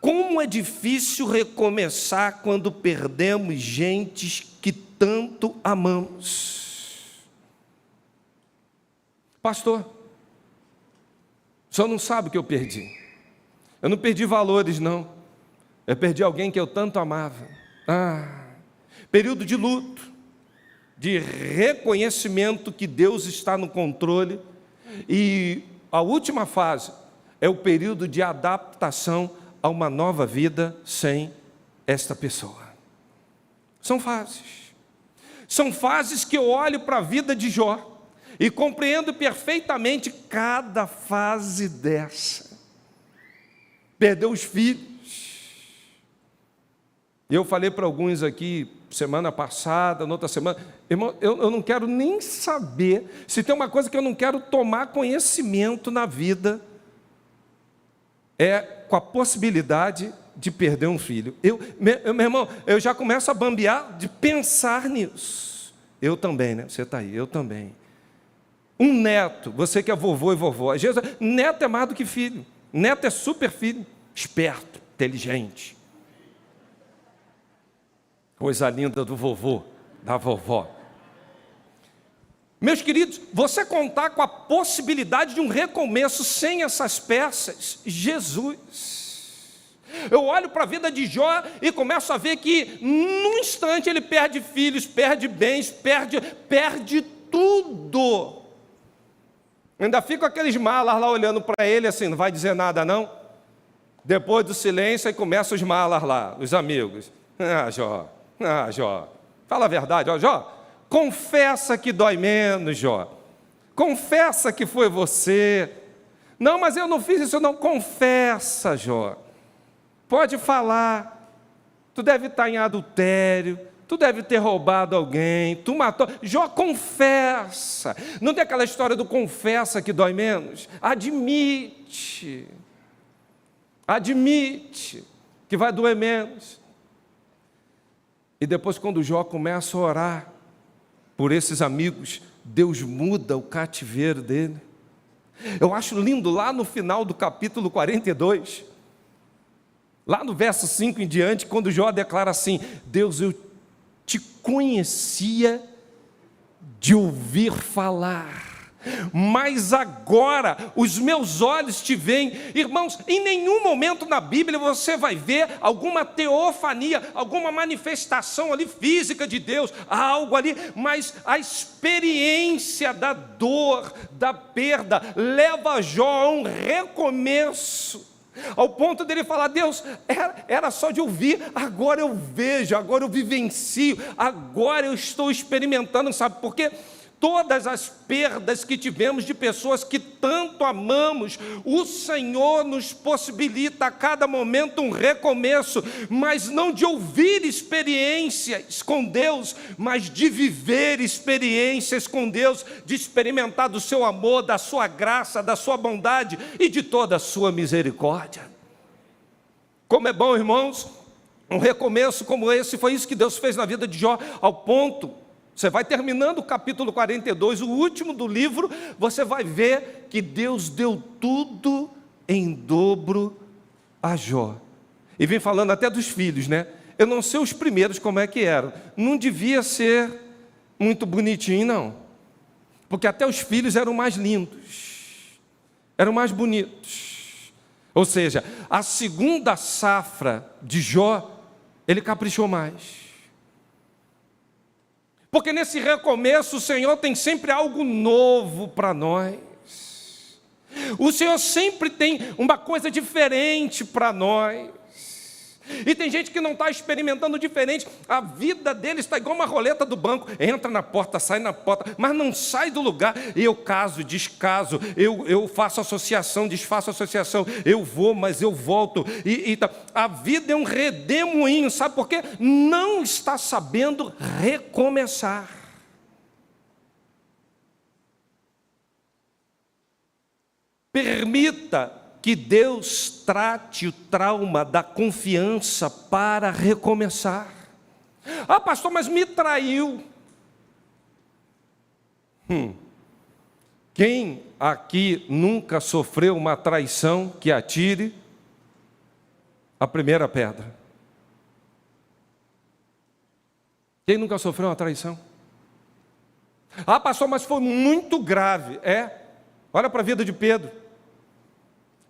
S5: como é difícil recomeçar quando perdemos gentes que tanto amamos. Pastor, o senhor não sabe o que eu perdi. Eu não perdi valores, não. Eu perdi alguém que eu tanto amava. Período de luto, de reconhecimento que Deus está no controle. E a última fase é o período de adaptação a uma nova vida sem esta pessoa. São fases. São fases que eu olho para a vida de Jó e compreendo perfeitamente cada fase dessa. Perdeu os filhos. Eu falei para alguns aqui, semana passada, noutra semana, irmão, eu não quero nem saber, se tem uma coisa que eu não quero tomar conhecimento na vida, é com a possibilidade de perder um filho. Meu irmão, eu já começo a bambear de pensar nisso. Eu também, né? Você está aí, eu também. Um neto, você que é vovô e vovó, neto é mais do que filho. Neto é super filho, esperto, inteligente. Coisa linda do vovô, da vovó. Meus queridos, você contar com a possibilidade de um recomeço sem essas peças, Jesus. Eu olho para a vida de Jó e começo a ver que, num instante, ele perde filhos, perde bens, perde tudo. Ainda fico aqueles malas lá olhando para ele assim, não vai dizer nada não? Depois do silêncio, aí começam os malas lá, os amigos. Jó, fala a verdade, ó, Jó, confessa que dói menos, Jó. Confessa que foi você. Não, mas eu não fiz isso não, confessa, Jó. Pode falar, tu deve estar em adultério, tu deve ter roubado alguém, tu matou. Jó, confessa. Não tem aquela história do confessa que dói menos? Admite que vai doer menos. E depois, quando Jó começa a orar por esses amigos, Deus muda o cativeiro dele. Eu acho lindo lá no final do capítulo 42, lá no verso 5 em diante, quando Jó declara assim: Deus, eu te conhecia de ouvir falar, mas agora os meus olhos te veem. Irmãos, em nenhum momento na Bíblia você vai ver alguma teofania, alguma manifestação ali física de Deus, algo ali, mas a experiência da dor, da perda, leva Jó a um recomeço, ao ponto dele falar: Deus, era só de ouvir, agora eu vejo, agora eu vivencio, agora eu estou experimentando. Sabe por quê? Todas as perdas que tivemos de pessoas que tanto amamos, o Senhor nos possibilita a cada momento um recomeço, mas não de ouvir experiências com Deus, mas de viver experiências com Deus, de experimentar do seu amor, da sua graça, da sua bondade e de toda a sua misericórdia. Como é bom, irmãos, um recomeço como esse. Foi isso que Deus fez na vida de Jó, ao ponto... Você vai terminando o capítulo 42, o último do livro, você vai ver que Deus deu tudo em dobro a Jó. E vem falando até dos filhos, né? Eu não sei os primeiros como é que eram. Não devia ser muito bonitinho, não. Porque até os filhos eram mais lindos, eram mais bonitos. Ou seja, a segunda safra de Jó, ele caprichou mais. Porque nesse recomeço o Senhor tem sempre algo novo para nós. O Senhor sempre tem uma coisa diferente para nós. E tem gente que não está experimentando diferente. A vida dele está igual uma roleta do banco. Entra na porta, sai na porta, mas não sai do lugar. Eu caso, descaso, eu faço associação, desfaço associação. Eu vou, mas eu volto. A vida é um redemoinho. Sabe por quê? Não está sabendo recomeçar. Permita que Deus trate o trauma da confiança para recomeçar. Ah, pastor, mas me traiu. Quem aqui nunca sofreu uma traição, que atire a primeira pedra. Quem nunca sofreu uma traição? Ah, pastor, mas foi muito grave. Olha para a vida de Pedro.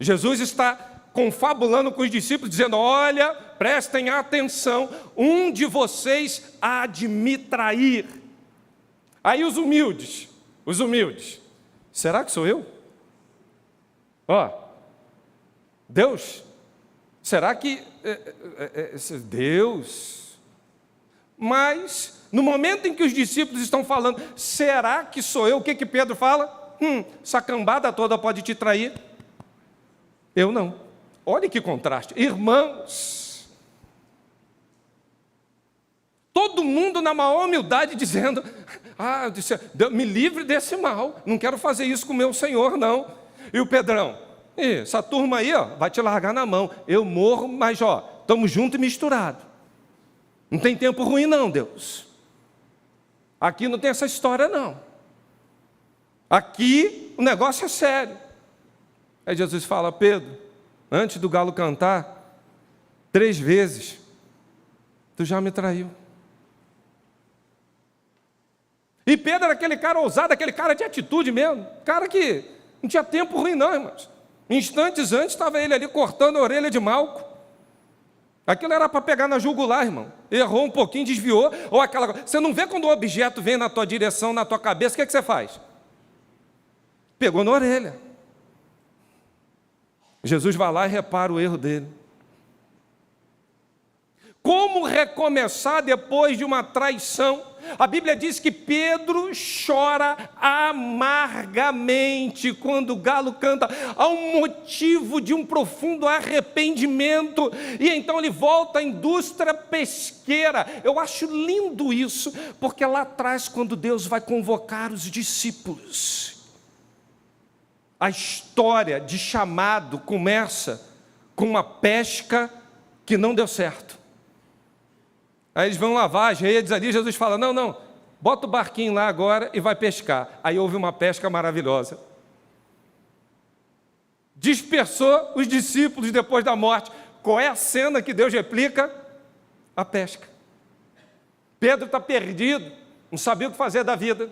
S5: Jesus está confabulando com os discípulos, dizendo: olha, prestem atenção, um de vocês há de me trair. Aí os humildes, será que sou eu? Deus, será que Deus? Mas no momento em que os discípulos estão falando, será que sou eu? O que Pedro fala? Essa cambada toda pode te trair, eu não. Olha que contraste, irmãos, todo mundo na maior humildade dizendo, Deus, me livre desse mal, não quero fazer isso com o meu Senhor não. E o Pedrão, essa turma aí vai te largar na mão, eu morro, mas estamos juntos e misturados, não tem tempo ruim não, Deus, aqui não tem essa história não, aqui o negócio é sério. Aí Jesus fala, Pedro, antes do galo cantar, 3 vezes, tu já me traiu. E Pedro era aquele cara ousado, aquele cara de atitude mesmo, cara que não tinha tempo ruim não, irmãos. Instantes antes estava ele ali cortando a orelha de Malco. Aquilo era para pegar na jugular, irmão. Errou um pouquinho, desviou, ou aquela coisa. Você não vê quando o objeto vem na tua direção, na tua cabeça, o que você faz? Pegou na orelha. Jesus vai lá e repara o erro dele. Como recomeçar depois de uma traição? A Bíblia diz que Pedro chora amargamente quando o galo canta. Há um motivo de um profundo arrependimento. E então ele volta à indústria pesqueira. Eu acho lindo isso, porque lá atrás, quando Deus vai convocar os discípulos, a história de chamado começa com uma pesca que não deu certo. Aí eles vão lavar as redes ali, Jesus fala, não, bota o barquinho lá agora e vai pescar. Aí houve uma pesca maravilhosa. Dispersou os discípulos depois da morte. Qual é a cena que Deus replica? A pesca. Pedro está perdido, não sabia o que fazer da vida.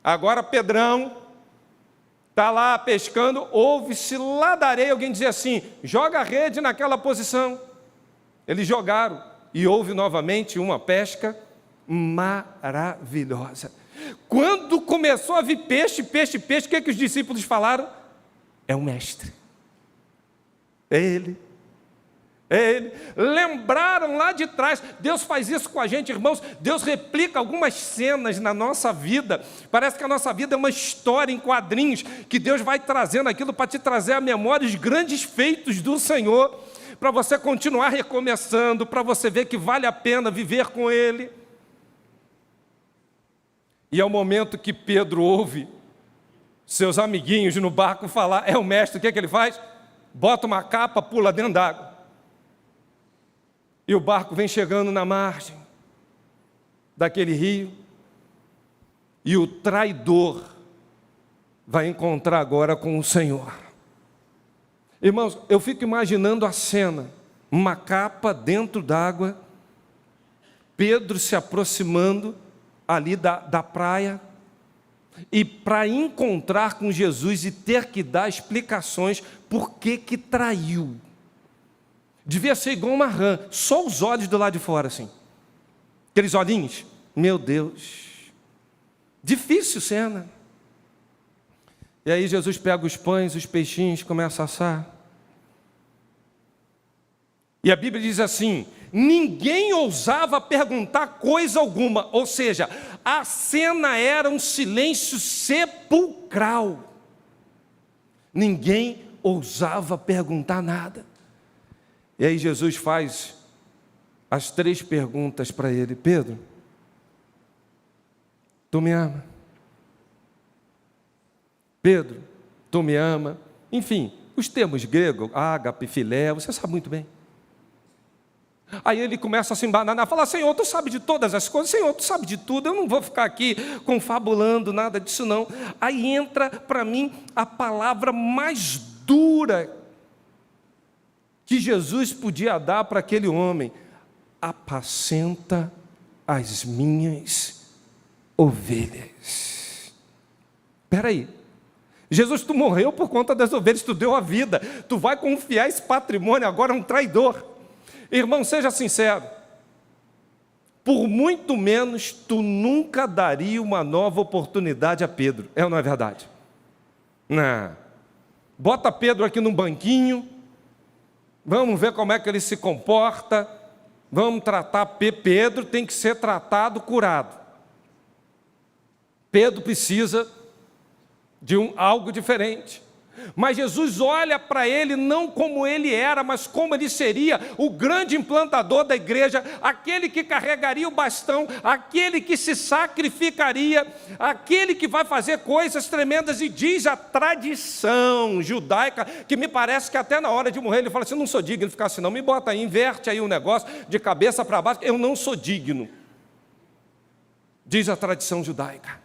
S5: Agora Pedrão está lá pescando, ouve-se lá da areia alguém dizer assim, joga a rede naquela posição. Eles jogaram. E houve novamente uma pesca maravilhosa. Quando começou a vir peixe, o que os discípulos falaram? É o mestre. É ele. Lembraram lá de trás. Deus faz isso com a gente, irmãos. Deus replica algumas cenas na nossa vida. Parece que a nossa vida é uma história em quadrinhos, que Deus vai trazendo aquilo para te trazer à memória os grandes feitos do Senhor, para você continuar recomeçando, para você ver que vale a pena viver com Ele. E é o momento que Pedro ouve seus amiguinhos no barco falar, é o mestre, o que ele faz? Bota uma capa, pula dentro d'água. E o barco vem chegando na margem daquele rio, e o traidor vai encontrar agora com o Senhor. Irmãos, eu fico imaginando a cena, uma capa dentro d'água, Pedro se aproximando ali da praia, e para encontrar com Jesus e ter que dar explicações por que traiu. Devia ser igual uma rã, só os olhos do lado de fora assim, aqueles olhinhos, meu Deus, difícil cena. E aí Jesus pega os pães, os peixinhos, começa a assar. E a Bíblia diz assim, ninguém ousava perguntar coisa alguma, ou seja, a cena era um silêncio sepulcral. Ninguém ousava perguntar nada. E aí Jesus faz as 3 perguntas para ele. Pedro, tu me ama? Pedro, tu me ama? Enfim, os termos gregos, ágape, filé, você sabe muito bem. Aí ele começa a se embananar, falar, Senhor, tu sabe de todas as coisas, Senhor, tu sabe de tudo, eu não vou ficar aqui confabulando nada disso não. Aí entra para mim a palavra mais dura que Jesus podia dar para aquele homem, apacenta as minhas ovelhas. Espera aí, Jesus, tu morreu por conta das ovelhas, tu deu a vida, tu vai confiar esse patrimônio agora a um traidor. Irmão, seja sincero, por muito menos tu nunca daria uma nova oportunidade a Pedro. É ou não é verdade? Não. Bota Pedro aqui num banquinho, vamos ver como é que ele se comporta, vamos tratar Pedro, tem que ser tratado, curado. Pedro precisa de algo diferente. Mas Jesus olha para ele não como ele era, mas como ele seria o grande implantador da igreja, aquele que carregaria o bastão, aquele que se sacrificaria, aquele que vai fazer coisas tremendas. E diz a tradição judaica, que me parece que até na hora de morrer ele fala assim: não sou digno de ficar assim não, me bota aí, inverte aí o negócio de cabeça para baixo, eu não sou digno. Diz a tradição judaica.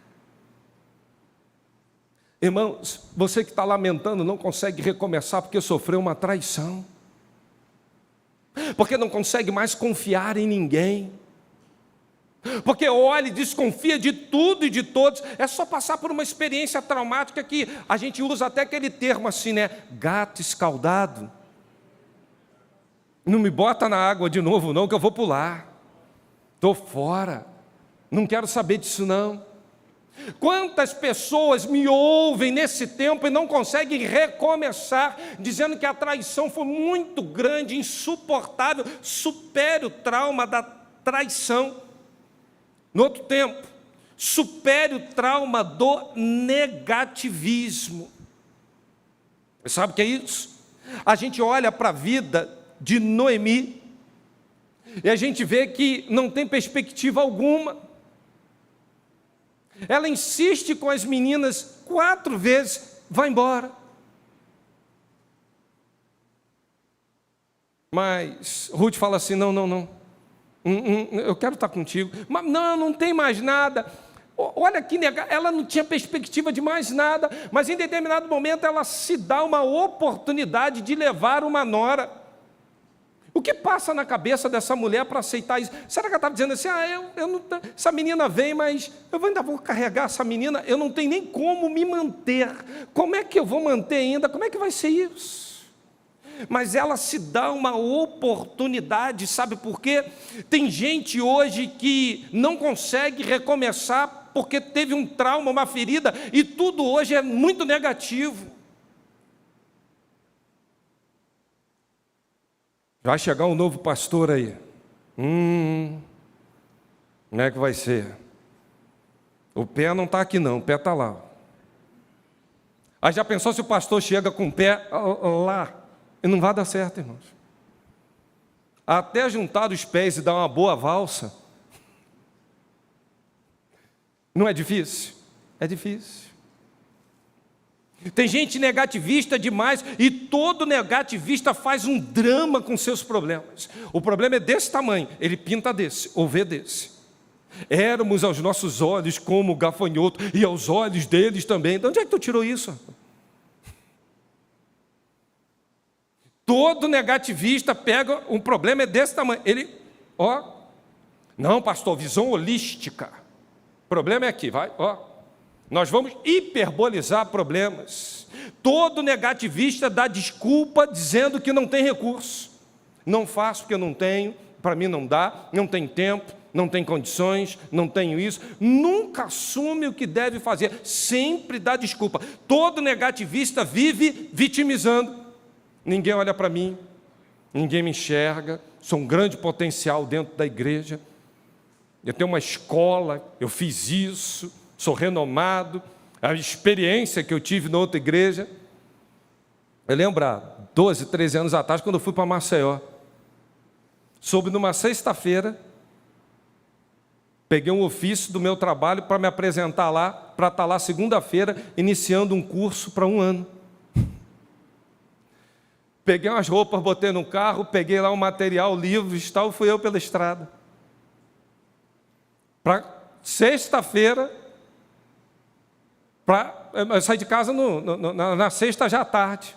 S5: Irmãos, você que está lamentando não consegue recomeçar porque sofreu uma traição, porque não consegue mais confiar em ninguém, porque olha e desconfia de tudo e de todos. É só passar por uma experiência traumática que a gente usa até aquele termo assim, né? Gato escaldado. Não me bota na água de novo não, que eu vou pular. Estou fora, não quero saber disso não. Quantas pessoas me ouvem nesse tempo e não conseguem recomeçar, dizendo que a traição foi muito grande, insuportável, supere o trauma da traição. No outro tempo, supere o trauma do negativismo. Você sabe o que é isso? A gente olha para a vida de Noemi e a gente vê que não tem perspectiva alguma. Ela insiste com as meninas 4 vezes, vai embora. Mas Ruth fala assim: não, eu quero estar contigo. Mas não tem mais nada. Olha que ela não tinha perspectiva de mais nada, mas em determinado momento ela se dá uma oportunidade de levar uma nora. O que passa na cabeça dessa mulher para aceitar isso? Será que ela estava dizendo assim: eu não, essa menina vem, mas eu ainda vou carregar essa menina, eu não tenho nem como me manter. Como é que eu vou manter ainda? Como é que vai ser isso? Mas ela se dá uma oportunidade, sabe por quê? Tem gente hoje que não consegue recomeçar porque teve um trauma, uma ferida, e tudo hoje é muito negativo. Vai chegar um novo pastor aí. Como é que vai ser? O pé não está aqui não, o pé está lá. Aí já pensou se o pastor chega com o pé lá? E não vai dar certo, irmãos. Até juntar os pés e dar uma boa valsa. Não é difícil? É difícil. Tem gente negativista demais e todo negativista faz um drama com seus problemas. O problema é desse tamanho, ele pinta desse, ou vê desse. Éramos aos nossos olhos como gafanhoto e aos olhos deles também. De onde é que tu tirou isso? Todo negativista pega, um problema é desse tamanho. Ele, não pastor, visão holística. O problema é aqui, vai, Nós vamos hiperbolizar problemas. Todo negativista dá desculpa dizendo que não tem recurso. Não faço porque eu não tenho, para mim não dá, não tem tempo, não tem condições, não tenho isso. Nunca assume o que deve fazer, sempre dá desculpa. Todo negativista vive vitimizando. Ninguém olha para mim, ninguém me enxerga, sou um grande potencial dentro da igreja. Eu tenho uma escola, eu fiz isso, sou renomado, a experiência que eu tive na outra igreja. Eu lembro, há 12, 13 anos atrás, quando eu fui para Maceió, soube numa sexta-feira, peguei um ofício do meu trabalho para me apresentar lá, para estar lá segunda-feira, iniciando um curso para 1 ano. Peguei umas roupas, botei no carro, peguei lá um material, livros e tal, fui eu pela estrada. Para sexta-feira, eu saí de casa na sexta já à tarde.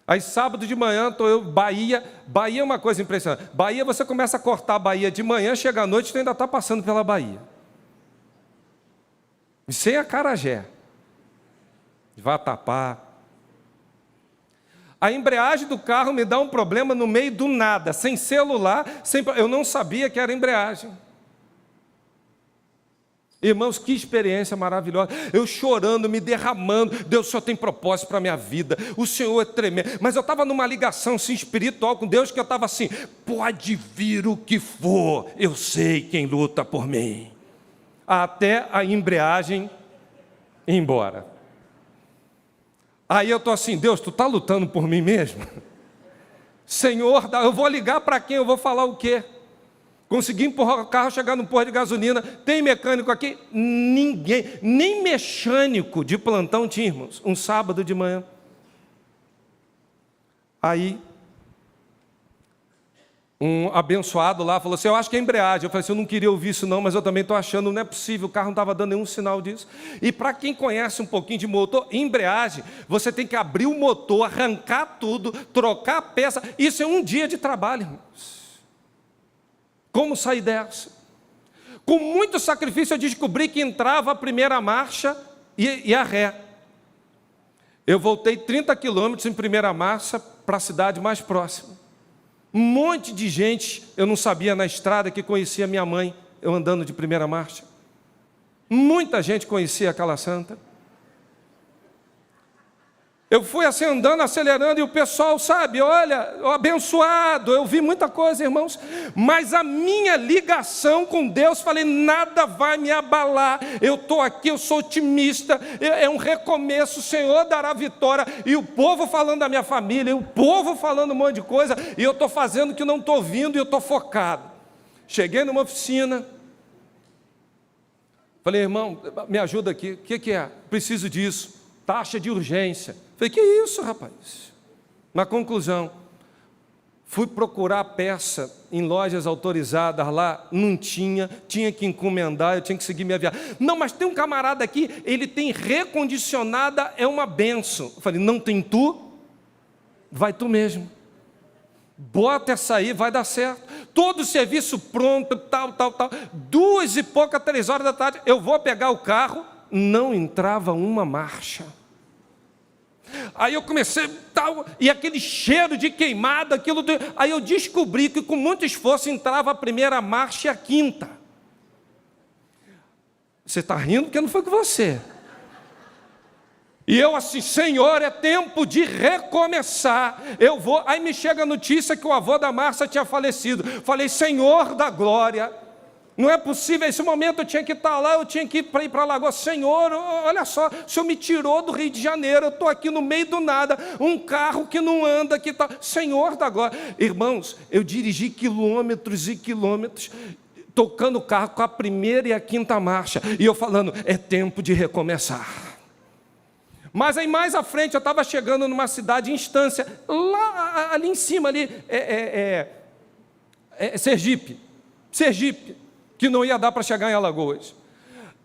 S5: Aí sábado de manhã estou eu, Bahia é uma coisa impressionante. Bahia, você começa a cortar a Bahia de manhã, chega à noite, você ainda está passando pela Bahia. E sem Acarajé, Vatapá. A embreagem do carro me dá um problema no meio do nada, sem celular, eu não sabia que era embreagem. Irmãos, que experiência maravilhosa. Eu chorando, me derramando. Deus, o Senhor tem propósito para a minha vida. O Senhor é tremendo. Mas eu estava numa ligação assim, espiritual com Deus, que eu estava assim, pode vir o que for, eu sei quem luta por mim. Até a embreagem ir embora. Aí eu estou assim, Deus, tu está lutando por mim mesmo? Senhor, eu vou ligar para quem? Eu vou falar o quê? Consegui empurrar o carro, chegar no posto de gasolina. Tem mecânico aqui? Ninguém, nem mecânico de plantão tinha, irmãos. Um sábado de manhã. Aí, um abençoado lá falou assim, eu acho que é embreagem. Eu falei assim, eu não queria ouvir isso não, mas eu também estou achando, não é possível, o carro não estava dando nenhum sinal disso. E para quem conhece um pouquinho de motor, embreagem, você tem que abrir o motor, arrancar tudo, trocar a peça. Isso é um dia de trabalho, irmãos. Como sair dessa? Com muito sacrifício eu descobri que entrava a primeira marcha e a ré. Eu voltei 30 quilômetros em primeira marcha para a cidade mais próxima. Um monte de gente, eu não sabia na estrada, que conhecia minha mãe, eu andando de primeira marcha. Muita gente conhecia aquela santa. Eu fui assim andando, acelerando, e o pessoal, sabe, olha, abençoado, eu vi muita coisa, irmãos, mas a minha ligação com Deus, falei, nada vai me abalar, eu estou aqui, eu sou otimista, é um recomeço, o Senhor dará vitória, e o povo falando da minha família, e o povo falando um monte de coisa, e eu estou fazendo o que não estou ouvindo, e eu estou focado. Cheguei numa oficina, falei, irmão, me ajuda aqui, o que é? Preciso disso, taxa de urgência. Falei, que isso, rapaz? Na conclusão, fui procurar peça em lojas autorizadas lá, não tinha que encomendar, eu tinha que seguir minha viagem. Não, mas tem um camarada aqui, ele tem recondicionada, é uma benção. Eu falei, não tem tu? Vai tu mesmo. Bota essa aí, vai dar certo. Todo o serviço pronto, tal. 2 e pouca, 3 horas da tarde, eu vou pegar o carro, não entrava uma marcha. Aí eu comecei, tal, e aquele cheiro de queimada, aquilo. Aí eu descobri que com muito esforço entrava a primeira marcha e a quinta. Você está rindo porque não foi com você. E eu assim, Senhor, é tempo de recomeçar. Eu vou. Aí me chega a notícia que o avô da Márcia tinha falecido. Falei, Senhor da glória. Não é possível, esse momento eu tinha que estar lá, eu tinha que ir para a Lagoa. Senhor, olha só, o Senhor me tirou do Rio de Janeiro, eu estou aqui no meio do nada, um carro que não anda, que está... Senhor da glória. Irmãos, eu dirigi quilômetros e quilômetros, tocando o carro com a primeira e a quinta marcha, e eu falando, é tempo de recomeçar. Mas aí mais à frente, eu estava chegando numa cidade, em Instância, lá, ali em cima, ali, Sergipe, que não ia dar para chegar em Alagoas.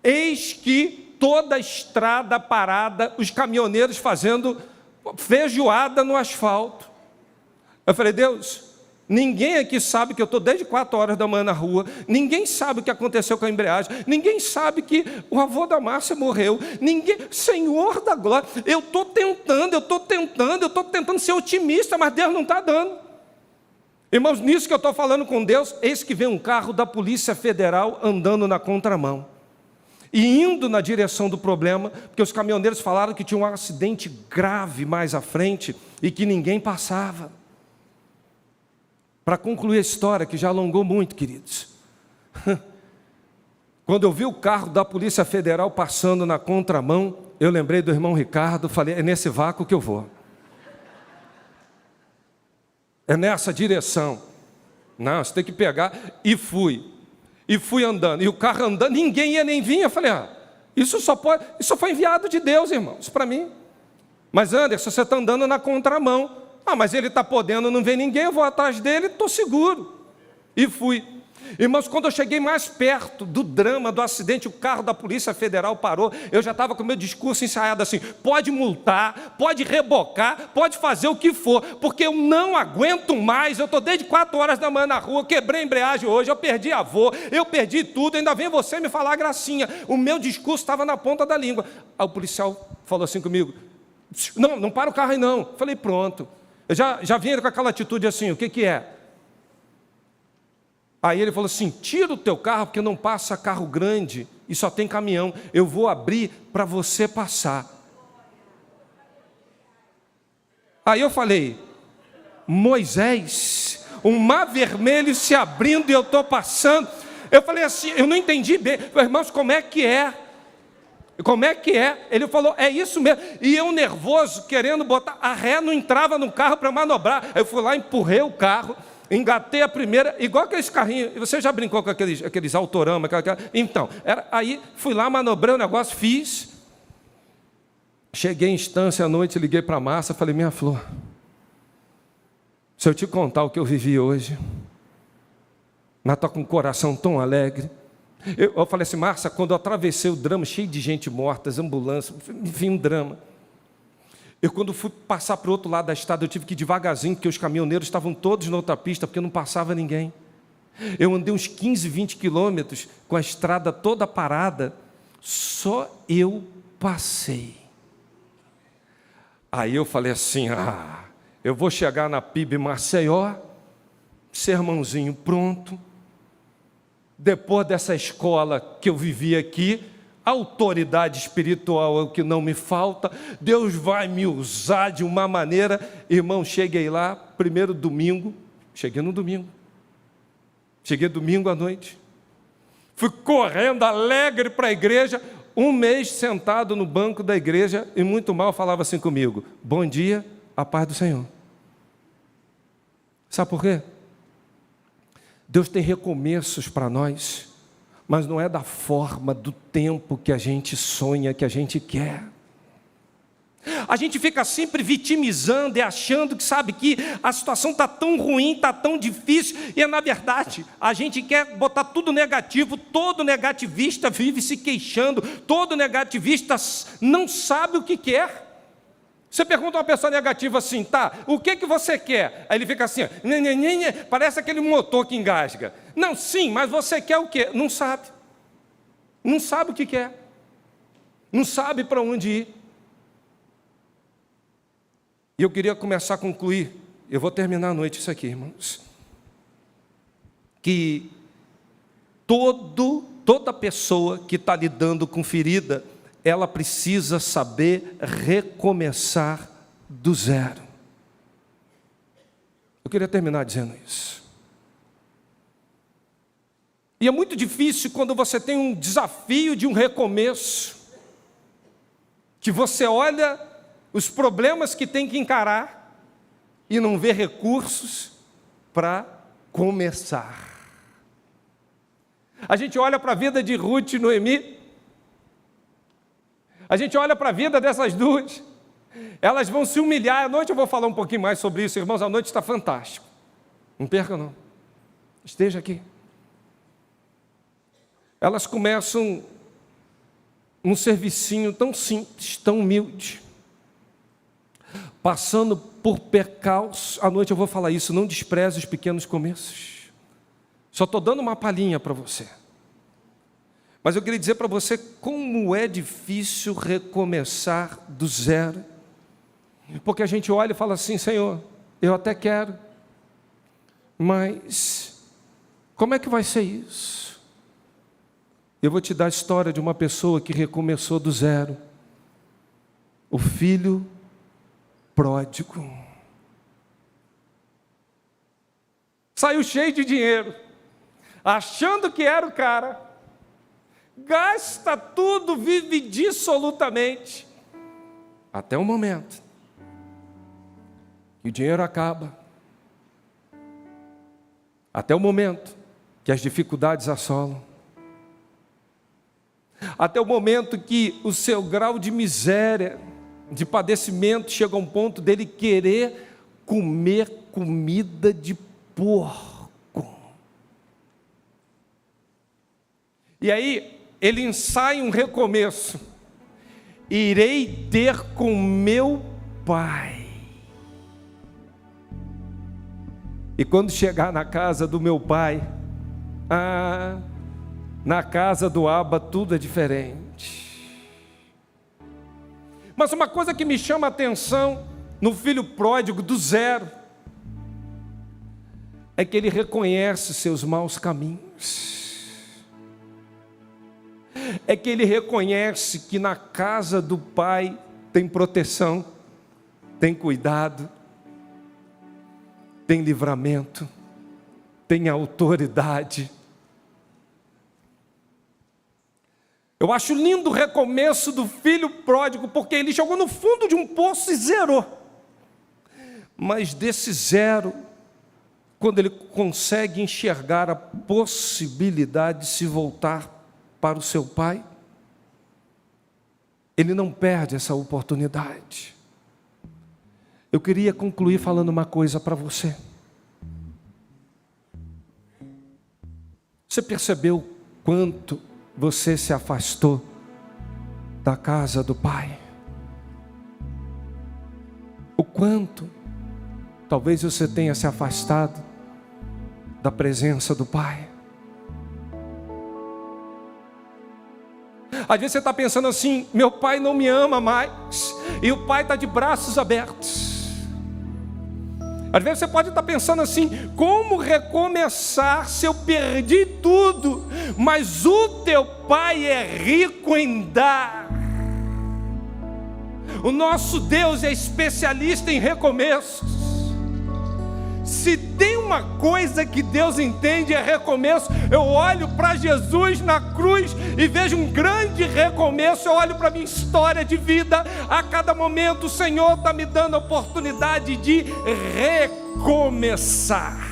S5: Eis que toda a estrada parada, os caminhoneiros fazendo feijoada no asfalto. Eu falei, Deus, ninguém aqui sabe que eu estou desde 4 horas da manhã na rua, ninguém sabe o que aconteceu com a embreagem, ninguém sabe que o avô da Márcia morreu, ninguém, Senhor da glória, eu estou tentando ser otimista, mas Deus não está dando. Irmãos, nisso que eu estou falando com Deus, eis que vem um carro da Polícia Federal andando na contramão. E indo na direção do problema, porque os caminhoneiros falaram que tinha um acidente grave mais à frente e que ninguém passava. Para concluir a história, que já alongou muito, queridos. Quando eu vi o carro da Polícia Federal passando na contramão, eu lembrei do irmão Ricardo, falei, é nesse vácuo que eu vou. É nessa direção. Não, você tem que pegar. E fui andando. E o carro andando, ninguém ia nem vinha. Eu falei, isso foi enviado de Deus, irmãos, para mim. Mas Anderson, você está andando na contramão. Mas ele está podendo, não vem ninguém, eu vou atrás dele, estou seguro. E fui. Irmãos, quando eu cheguei mais perto do drama, do acidente, o carro da Polícia Federal parou, eu já estava com o meu discurso ensaiado assim, pode multar, pode rebocar, pode fazer o que for, porque eu não aguento mais, eu estou desde 4 horas da manhã na rua, eu quebrei a embreagem hoje, eu perdi avô, eu perdi tudo, ainda vem você me falar gracinha. O meu discurso estava na ponta da língua. Aí o policial falou assim comigo, não para o carro aí não. Falei, pronto. Eu já vinha com aquela atitude assim, o que é? Aí ele falou assim, tira o teu carro, porque não passa carro grande e só tem caminhão. Eu vou abrir para você passar. Aí eu falei, Moisés, um mar vermelho se abrindo e eu estou passando. Eu falei assim, eu não entendi bem. Irmãos, como é que é? Como é que é? Ele falou, é isso mesmo. E eu nervoso, querendo botar a ré, não entrava no carro para manobrar. Aí eu fui lá, empurrei o carro, engatei a primeira, igual aqueles carrinhos. Você já brincou com aqueles Autorama? Então, aí fui lá, manobrei o negócio, fiz. Cheguei em Estância à noite, liguei para a Márcia, falei, minha flor, se eu te contar o que eu vivi hoje, mas estou com o coração tão alegre. Eu falei assim, Márcia, quando eu atravessei o drama, cheio de gente morta, ambulâncias, enfim, um drama. Eu, quando fui passar para o outro lado da estrada, eu tive que ir devagarzinho, porque os caminhoneiros estavam todos na outra pista, porque não passava ninguém. Eu andei uns 15, 20 quilômetros, com a estrada toda parada, só eu passei. Aí eu falei assim, eu vou chegar na PIB Maceió, sermãozinho pronto. Depois dessa escola que eu vivi aqui, autoridade espiritual é o que não me falta, Deus vai me usar de uma maneira. Irmão, cheguei lá, primeiro domingo, cheguei no domingo, cheguei domingo à noite, fui correndo alegre para a igreja, um mês sentado no banco da igreja, e muito mal falava assim comigo, bom dia, a paz do Senhor. Sabe por quê? Deus tem recomeços para nós, mas não é da forma, do tempo que a gente sonha, que a gente quer. A gente fica sempre vitimizando e achando que sabe que a situação está tão ruim, está tão difícil, e na verdade, a gente quer botar tudo negativo. Todo negativista vive se queixando, todo negativista não sabe o que quer. Você pergunta a uma pessoa negativa assim, tá, o que você quer? Aí ele fica assim, parece aquele motor que engasga. Não, sim, mas você quer o quê? Não sabe. Não sabe o que quer. Não sabe para onde ir. E eu queria começar a concluir, eu vou terminar a noite isso aqui, irmãos. Que toda pessoa que está lidando com ferida, ela precisa saber recomeçar do zero. Eu queria terminar dizendo isso. E é muito difícil quando você tem um desafio de um recomeço, que você olha os problemas que tem que encarar e não vê recursos para começar. A gente olha para a vida de Ruth e Noemi, a gente olha para a vida dessas duas, elas vão se humilhar. À noite eu vou falar um pouquinho mais sobre isso, irmãos, a noite está fantástico. Não perca não, esteja aqui. Elas começam um servicinho tão simples, tão humilde, passando por percalços. À noite eu vou falar isso, não despreze os pequenos começos. Só estou dando uma palhinha para você. Mas eu queria dizer para você como é difícil recomeçar do zero. Porque a gente olha e fala assim, Senhor, eu até quero, mas como é que vai ser isso? Eu vou te dar a história de uma pessoa que recomeçou do zero. O filho pródigo. Saiu cheio de dinheiro, achando que era o cara, gasta tudo, vive dissolutamente, até o momento que o dinheiro acaba, até o momento que as dificuldades assolam, até o momento que o seu grau de miséria, de padecimento, chega a um ponto dele querer comer comida de porco. E aí ele ensaia um recomeço. Irei ter com meu pai. E quando chegar na casa do meu pai, na casa do Abba tudo é diferente. Mas uma coisa que me chama a atenção no filho pródigo do zero, é que ele reconhece seus maus caminhos. É que ele reconhece que na casa do Pai tem proteção, tem cuidado, tem livramento, tem autoridade. Eu acho lindo o recomeço do filho pródigo, porque ele chegou no fundo de um poço e zerou. Mas desse zero, quando ele consegue enxergar a possibilidade de se voltar para o seu pai, ele não perde essa oportunidade. Eu queria concluir falando uma coisa para você. Você percebeu quanto você se afastou da casa do Pai? O quanto talvez você tenha se afastado da presença do Pai? Às vezes você está pensando assim: meu pai não me ama mais, e o pai está de braços abertos. Às vezes você pode estar pensando assim: como recomeçar se eu perdi tudo? Mas o teu pai é rico em dar. O nosso Deus é especialista em recomeços. Se tem uma coisa que Deus entende é recomeço. Eu olho para Jesus na cruz e vejo um grande recomeço. Eu olho para a minha história de vida. A cada momento o Senhor está me dando a oportunidade de recomeçar.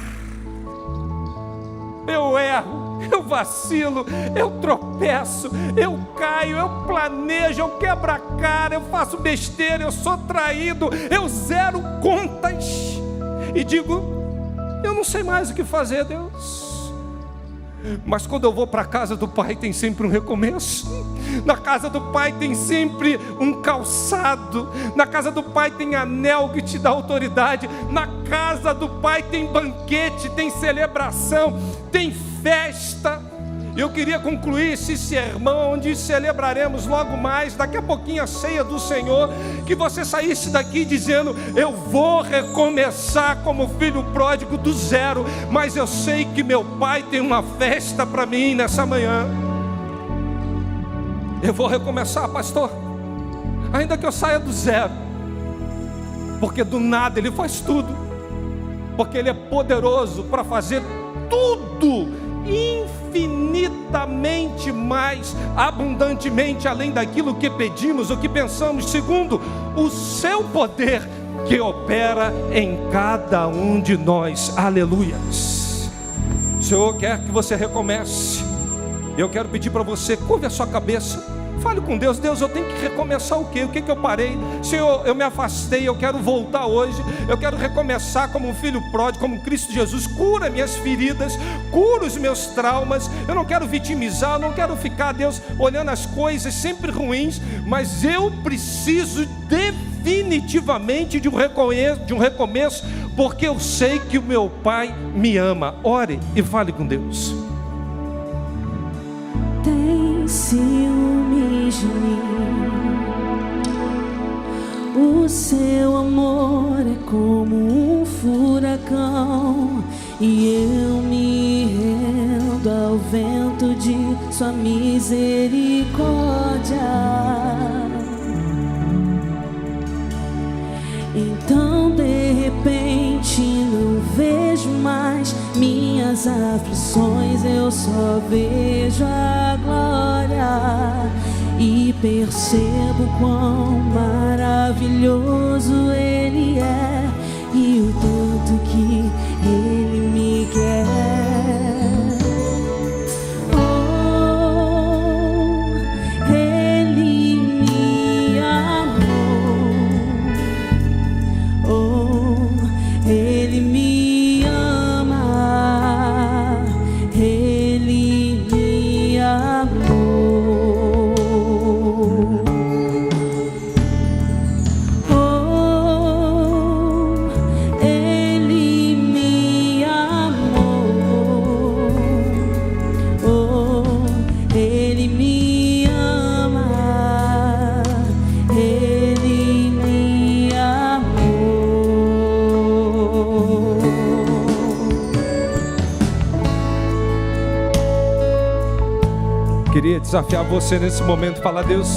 S5: Eu erro, eu vacilo, eu tropeço, eu caio, eu planejo, eu quebro a cara, eu faço besteira, eu sou traído, eu zero contas e digo: eu não sei mais o que fazer, Deus. Mas quando eu vou para a casa do Pai, tem sempre um recomeço. Na casa do Pai tem sempre um calçado. Na casa do Pai tem anel que te dá autoridade. Na casa do Pai tem banquete, tem celebração, tem festa. Eu queria concluir esse sermão, onde celebraremos logo mais, daqui a pouquinho, a ceia do Senhor, que você saísse daqui dizendo: eu vou recomeçar como filho pródigo do zero, mas eu sei que meu pai tem uma festa para mim nessa manhã. Eu vou recomeçar, pastor, ainda que eu saia do zero, porque do nada Ele faz tudo, porque Ele é poderoso para fazer tudo infinitamente mais abundantemente além daquilo que pedimos ou que pensamos, segundo o seu poder que opera em cada um de nós. Aleluias. O Senhor quer que você recomece. Eu quero pedir para você: curve a sua cabeça, fale com Deus. Deus, eu tenho que recomeçar o quê? O que eu parei? Senhor, eu me afastei, eu quero voltar hoje. Eu quero recomeçar como um filho pródigo, como Cristo Jesus. Cura minhas feridas, cura os meus traumas. Eu não quero vitimizar, eu não quero ficar, Deus, olhando as coisas sempre ruins, mas eu preciso definitivamente de um recomeço, porque eu sei que o meu Pai me ama. Ore e fale com Deus.
S1: Tem ciúmes de mim, o seu amor é como um furacão, e eu me rendo ao vento de sua misericórdia. Então de repente não vejo mais minhas aflições, eu só vejo a glória e percebo quão maravilhoso Ele é e o tanto que Ele me quer. Oh, Ele me amou. Oh, Ele me ama. Ele me amou. Oh, Ele me amou.
S5: Queria desafiar você nesse momento, falar: Deus,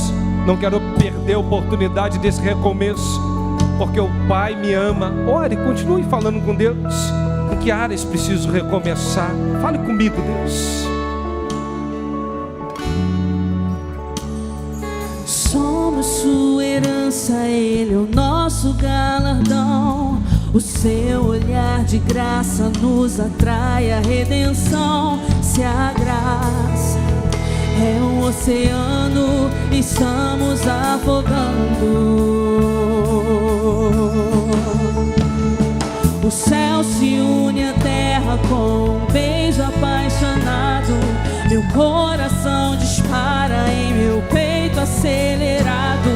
S5: não quero perder a oportunidade desse recomeço, porque o Pai me ama. Ore, continue falando com Deus. Em que áreas preciso recomeçar? Fale comigo, Deus.
S1: Somos sua herança, Ele é o nosso galardão. O seu olhar de graça nos atrai à redenção. Se a graça é um oceano, estamos afogando. O céu se une à terra com um beijo apaixonado. Meu coração dispara em meu peito acelerado.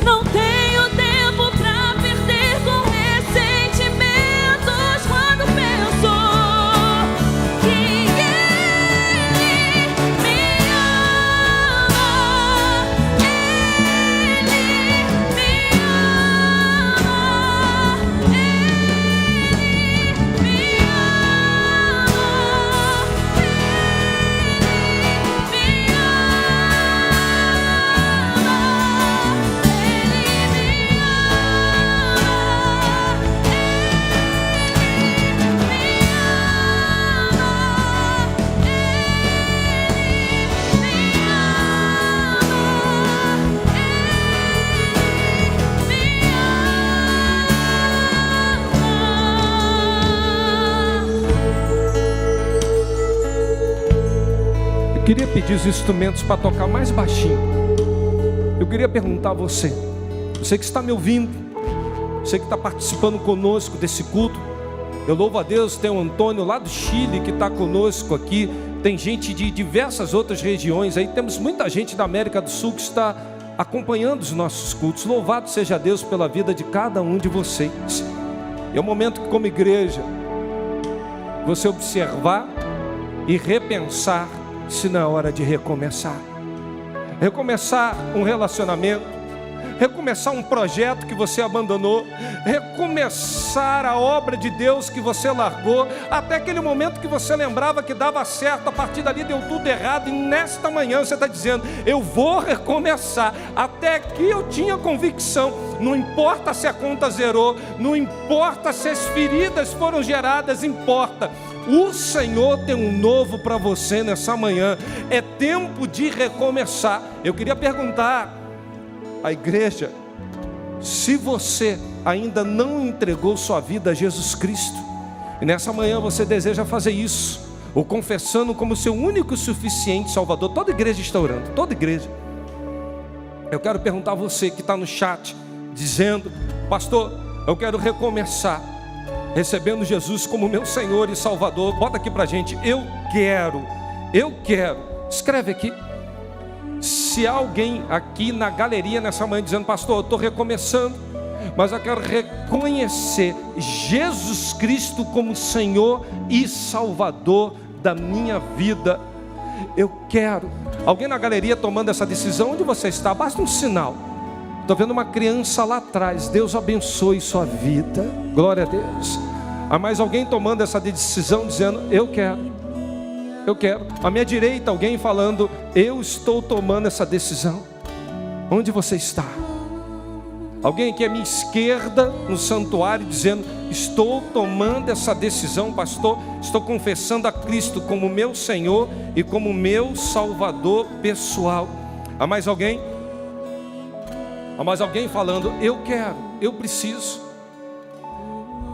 S1: Não tenho tempo pra perder com ressentimentos quando penso que Ele me ama. Ele me ama. Ele me
S5: Eu queria pedir os instrumentos para tocar mais baixinho. Eu queria perguntar a você que está me ouvindo, você que está participando conosco desse culto. Eu louvo a Deus, tem o Antônio lá do Chile que está conosco aqui. Tem gente de diversas outras regiões aí. Temos muita gente da América do Sul que está acompanhando os nossos cultos. Louvado seja Deus pela vida de cada um de vocês. É um momento que, como igreja, você observar e repensar se não é hora de recomeçar. Recomeçar um relacionamento, recomeçar um projeto que você abandonou, recomeçar a obra de Deus que você largou, até aquele momento que você lembrava que dava certo, a partir dali deu tudo errado, e nesta manhã você está dizendo: eu vou recomeçar. Até aqui eu tinha convicção, não importa se a conta zerou, não importa se as feridas foram geradas, importa, o Senhor tem um novo para você nessa manhã. É tempo de recomeçar. Eu queria perguntar à igreja, se você ainda não entregou sua vida a Jesus Cristo, e nessa manhã você deseja fazer isso, o confessando como seu único e suficiente Salvador. Toda igreja está orando, toda igreja. Eu quero perguntar a você que está no chat, dizendo: pastor, eu quero recomeçar, recebendo Jesus como meu Senhor e Salvador. Bota aqui pra gente: eu quero. Escreve aqui. Se há alguém aqui na galeria nessa manhã dizendo: pastor, eu estou recomeçando, mas eu quero reconhecer Jesus Cristo como Senhor e Salvador da minha vida, eu quero. Alguém na galeria tomando essa decisão? Onde você está? Basta um sinal. Estou vendo uma criança lá atrás. Deus abençoe sua vida. Glória a Deus. Há mais alguém tomando essa decisão, dizendo: eu quero. À minha direita, alguém falando: eu estou tomando essa decisão. Onde você está? Alguém aqui à minha esquerda, no santuário, dizendo: estou tomando essa decisão, pastor. Estou confessando a Cristo como meu Senhor e como meu Salvador pessoal. Há mais alguém? Há mais alguém falando: eu quero, eu preciso.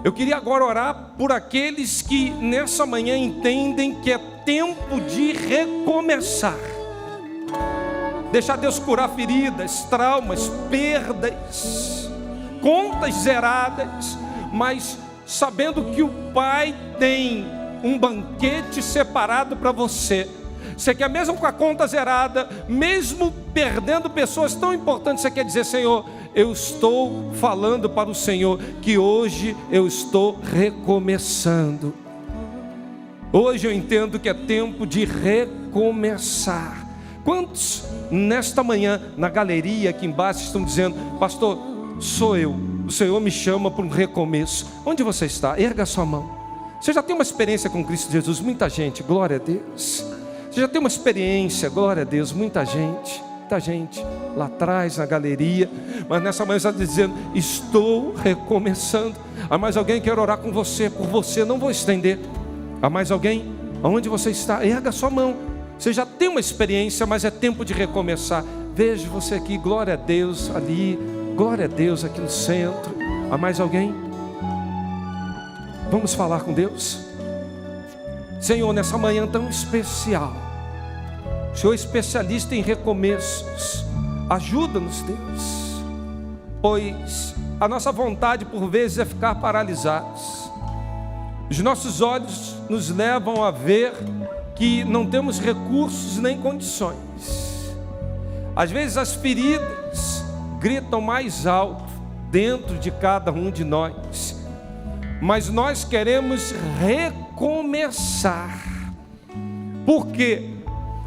S5: Eu queria agora orar por aqueles que nessa manhã entendem que é tempo de recomeçar. Deixar Deus curar feridas, traumas, perdas, contas zeradas, mas sabendo que o Pai tem um banquete separado para você. Você quer, mesmo com a conta zerada, mesmo perdendo pessoas tão importantes, você quer dizer: Senhor, eu estou falando para o Senhor que hoje eu estou recomeçando. Hoje eu entendo que é tempo de recomeçar. Quantos nesta manhã na galeria aqui embaixo estão dizendo: pastor, sou eu, o Senhor me chama para um recomeço? Onde você está? Erga a sua mão. Você já tem uma experiência com Cristo Jesus? Muita gente, glória a Deus. Você já tem uma experiência, glória a Deus, muita gente lá atrás na galeria, mas nessa manhã está dizendo: estou recomeçando. Há mais alguém? Quero orar com você, por você, não vou estender. Há mais alguém? Aonde você está? Erga a sua mão. Você já tem uma experiência, mas é tempo de recomeçar. Vejo você aqui, glória a Deus ali, glória a Deus aqui no centro. Há mais alguém? Vamos falar com Deus? Senhor, nessa manhã tão especial, o Senhor é especialista em recomeços. Ajuda-nos, Deus, pois a nossa vontade por vezes é ficar paralisados. Os nossos olhos nos levam a ver que não temos recursos nem condições. Às vezes as feridas gritam mais alto dentro de cada um de nós, mas nós queremos recomeçar, porque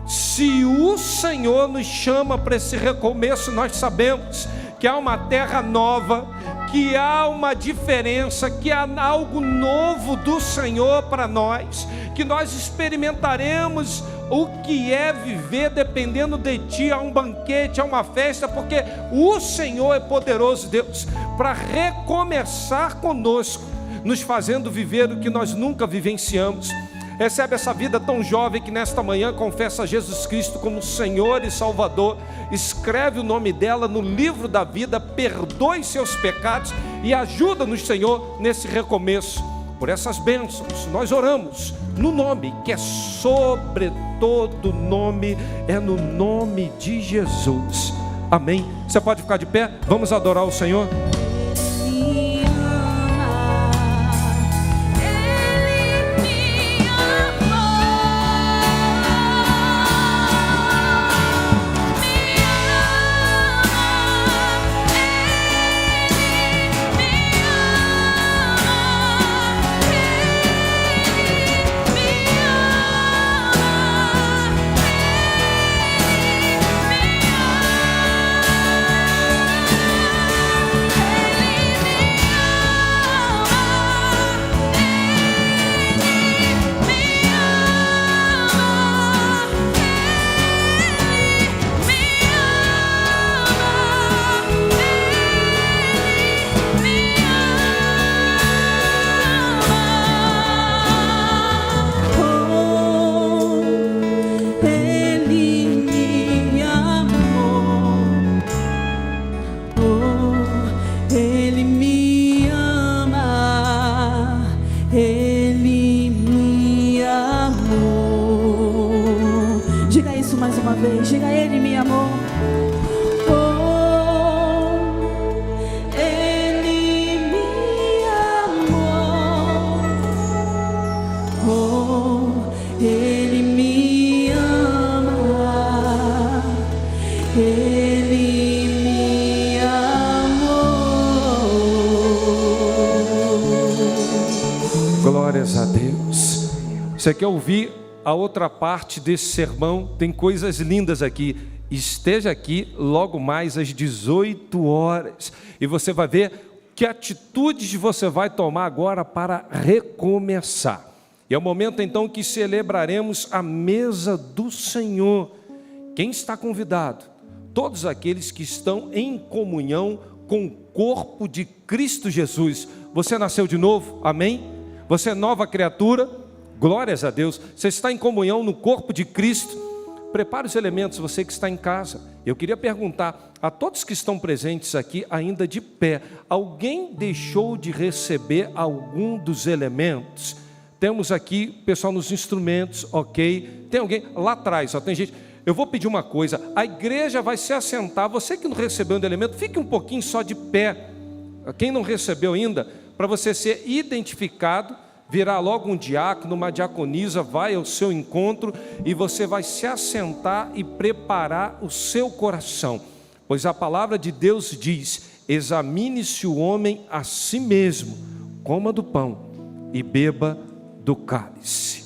S5: se o Senhor nos chama para esse recomeço, nós sabemos que há uma terra nova, que há uma diferença, que há algo novo do Senhor para nós, que nós experimentaremos o que é viver dependendo de Ti. Há um banquete, há uma festa, porque o Senhor é poderoso, Deus, para recomeçar conosco, nos fazendo viver o que nós nunca vivenciamos. Recebe essa vida tão jovem que nesta manhã confessa Jesus Cristo como Senhor e Salvador. Escreve o nome dela no livro da vida, perdoe seus pecados e ajuda-nos, Senhor, nesse recomeço. Por essas bênçãos, nós oramos no nome que é sobre todo nome, é no nome de Jesus. Amém. Você pode ficar de pé? Vamos adorar o Senhor.
S1: Diga, Ele me amou. Oh, Ele me amou. Oh, Ele me ama. Ele me amou.
S5: Glórias a Deus. Você quer ouvir a outra parte desse sermão? Tem coisas lindas aqui. Esteja aqui logo mais às 18 horas e você vai ver que atitudes você vai tomar agora para recomeçar. E é o momento então que celebraremos a mesa do Senhor. Quem está convidado? Todos aqueles que estão em comunhão com o corpo de Cristo Jesus. Você nasceu de novo? Amém? Você é nova criatura? Glórias a Deus. Você está em comunhão no corpo de Cristo. Prepare os elementos, você que está em casa. Eu queria perguntar a todos que estão presentes aqui, ainda de pé: alguém deixou de receber algum dos elementos? Temos aqui pessoal nos instrumentos, ok? Tem alguém lá atrás, ó, tem gente. Eu vou pedir uma coisa: a igreja vai se assentar. Você que não recebeu um elemento, fique um pouquinho só de pé. Quem não recebeu ainda, para você ser identificado, virá logo um diácono, uma diaconisa, vai ao seu encontro e você vai se assentar e preparar o seu coração. Pois a palavra de Deus diz: examine-se o homem a si mesmo, coma do pão e beba do cálice.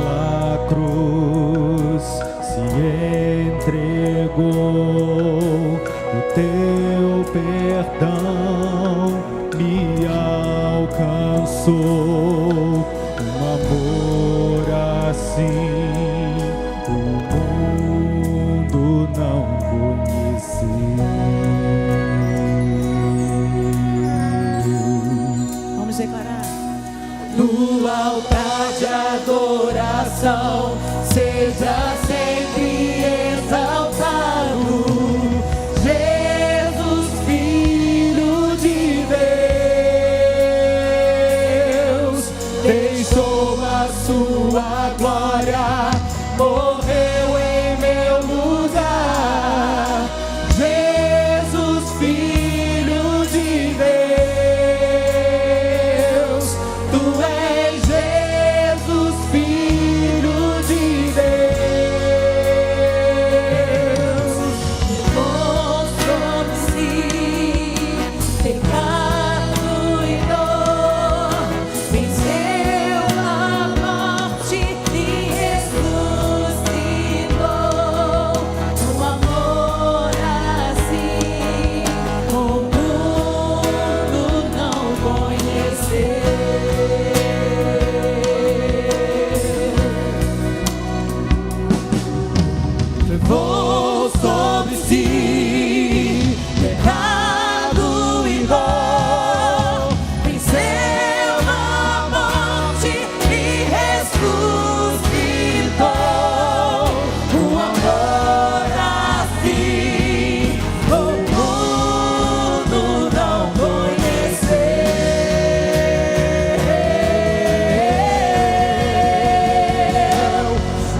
S6: Naquela cruz se entregou, o teu perdão me alcançou. Um amor assim o mundo não conheceu.
S3: Vamos declarar.
S1: No altar de adoração, seja sempre exaltado, Jesus, Filho de Deus, deixou a sua glória, morreu em meu lugar. Jesus, Filho de Deus, tu és Jesus, Filho de Deus. Levou sobre si pecado e dor, venceu a morte e ressuscitou. Um amor assim o mundo não conheceu. Levou sobre si pecado e dor, venceu a morte e ressuscitou. Um amor assim o mundo não conheceu.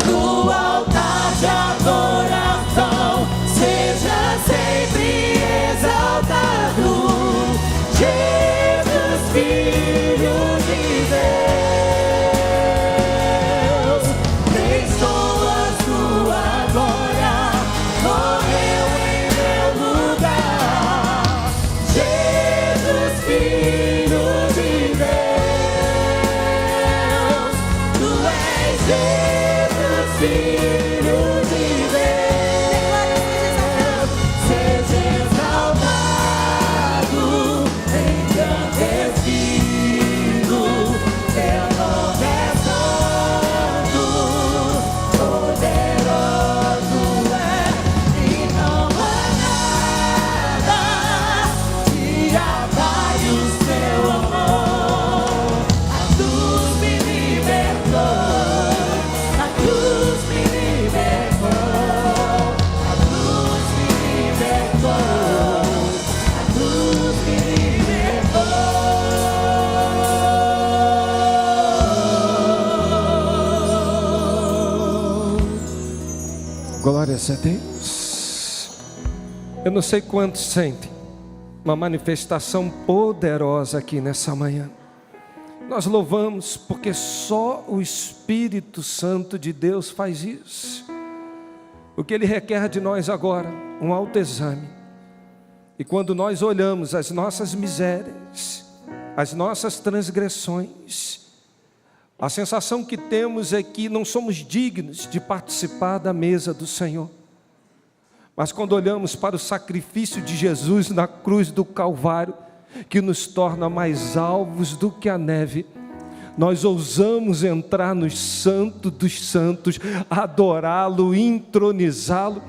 S1: No altar de adoração, seja sempre exaltado, Jesus, Filho de Deus, deixou a sua glória, morreu em meu lugar. Jesus, Filho de Deus, tu és Jesus, Filho de Deus, seja exaltado, engrandecido, teu nome é santo, poderoso é, e não há nada que apague o seu amor. A cruz me libertou, a cruz me libertou, a cruz me libertou, a cruz me libertou.
S5: Glórias a Deus. Eu não sei quantos sentem uma manifestação poderosa aqui nessa manhã. Nós louvamos porque só o Espírito Santo de Deus faz isso. O que Ele requer de nós agora, um autoexame. E quando nós olhamos as nossas misérias, as nossas transgressões, a sensação que temos é que não somos dignos de participar da mesa do Senhor. Mas quando olhamos para o sacrifício de Jesus na cruz do Calvário, que nos torna mais alvos do que a neve, nós ousamos entrar no Santo dos Santos, adorá-lo, entronizá-lo.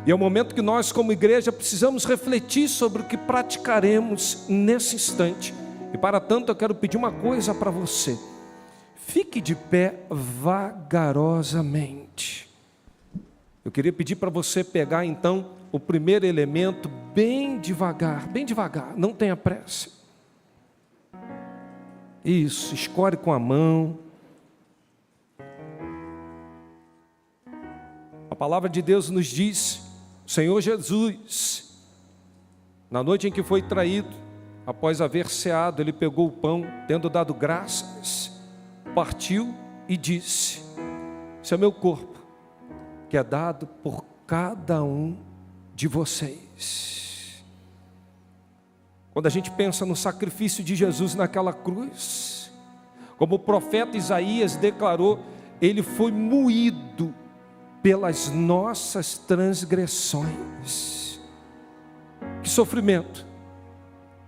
S5: E é o momento que nós, como igreja, precisamos refletir sobre o que praticaremos nesse instante. E para tanto eu quero pedir uma coisa para você: fique de pé vagarosamente. Eu queria pedir para você pegar então o primeiro elemento bem devagar, não tenha pressa. Isso, escore com a mão. A palavra de Deus nos diz: o Senhor Jesus, na noite em que foi traído, após haver ceado, Ele pegou o pão, tendo dado graças, partiu e disse: esse é meu corpo, que é dado por cada um de vocês. Quando a gente pensa no sacrifício de Jesus naquela cruz, como o profeta Isaías declarou, ele foi moído pelas nossas transgressões. Que sofrimento,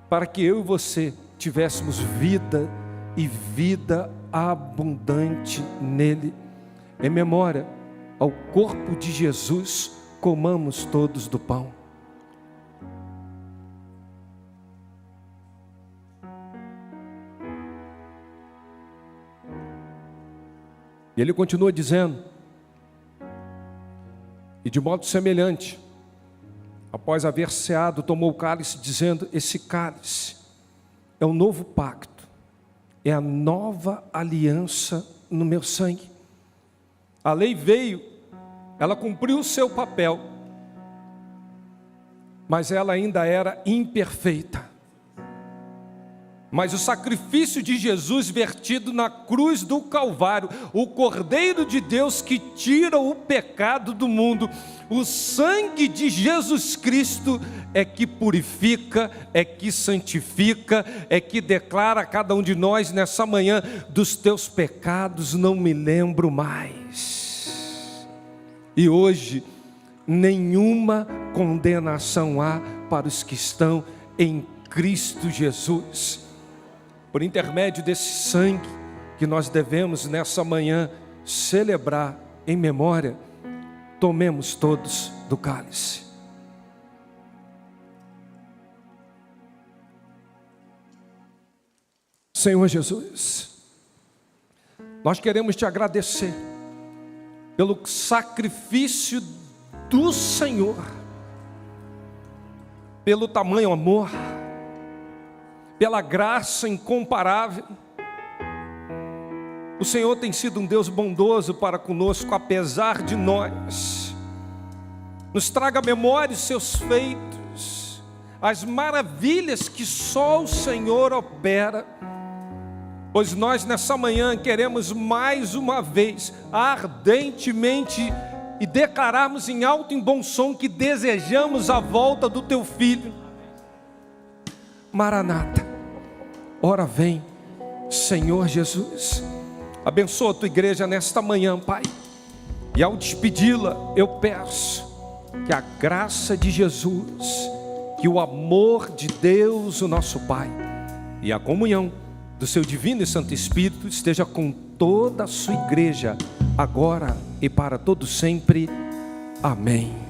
S5: para que eu e você tivéssemos vida e vida abundante nele. Em memória ao corpo de Jesus, comamos todos do pão. E ele continua dizendo: e de modo semelhante, após haver ceado, tomou o cálice, dizendo: esse cálice é o novo pacto, é a nova aliança no meu sangue. A lei veio, ela cumpriu o seu papel, mas ela ainda era imperfeita. Mas o sacrifício de Jesus vertido na cruz do Calvário, o Cordeiro de Deus que tira o pecado do mundo, o sangue de Jesus Cristo é que purifica, é que santifica, é que declara a cada um de nós nessa manhã: dos teus pecados não me lembro mais. E hoje, nenhuma condenação há para os que estão em Cristo Jesus. Por intermédio desse sangue que nós devemos nessa manhã celebrar em memória, tomemos todos do cálice. Senhor Jesus, nós queremos te agradecer pelo sacrifício do Senhor, pelo tamanho amor, pela graça incomparável. O Senhor tem sido um Deus bondoso para conosco, apesar de nós. Nos traga à memória os seus feitos, as maravilhas que só o Senhor opera. Pois nós nessa manhã queremos mais uma vez, ardentemente, e declararmos em alto e bom som que desejamos a volta do teu Filho. Maranata, ora vem, Senhor Jesus. Abençoa a tua igreja nesta manhã, Pai. E ao despedi-la, eu peço que a graça de Jesus, que o amor de Deus, o nosso Pai, e a comunhão do seu divino e santo Espírito esteja com toda a sua igreja, agora e para todo sempre. Amém.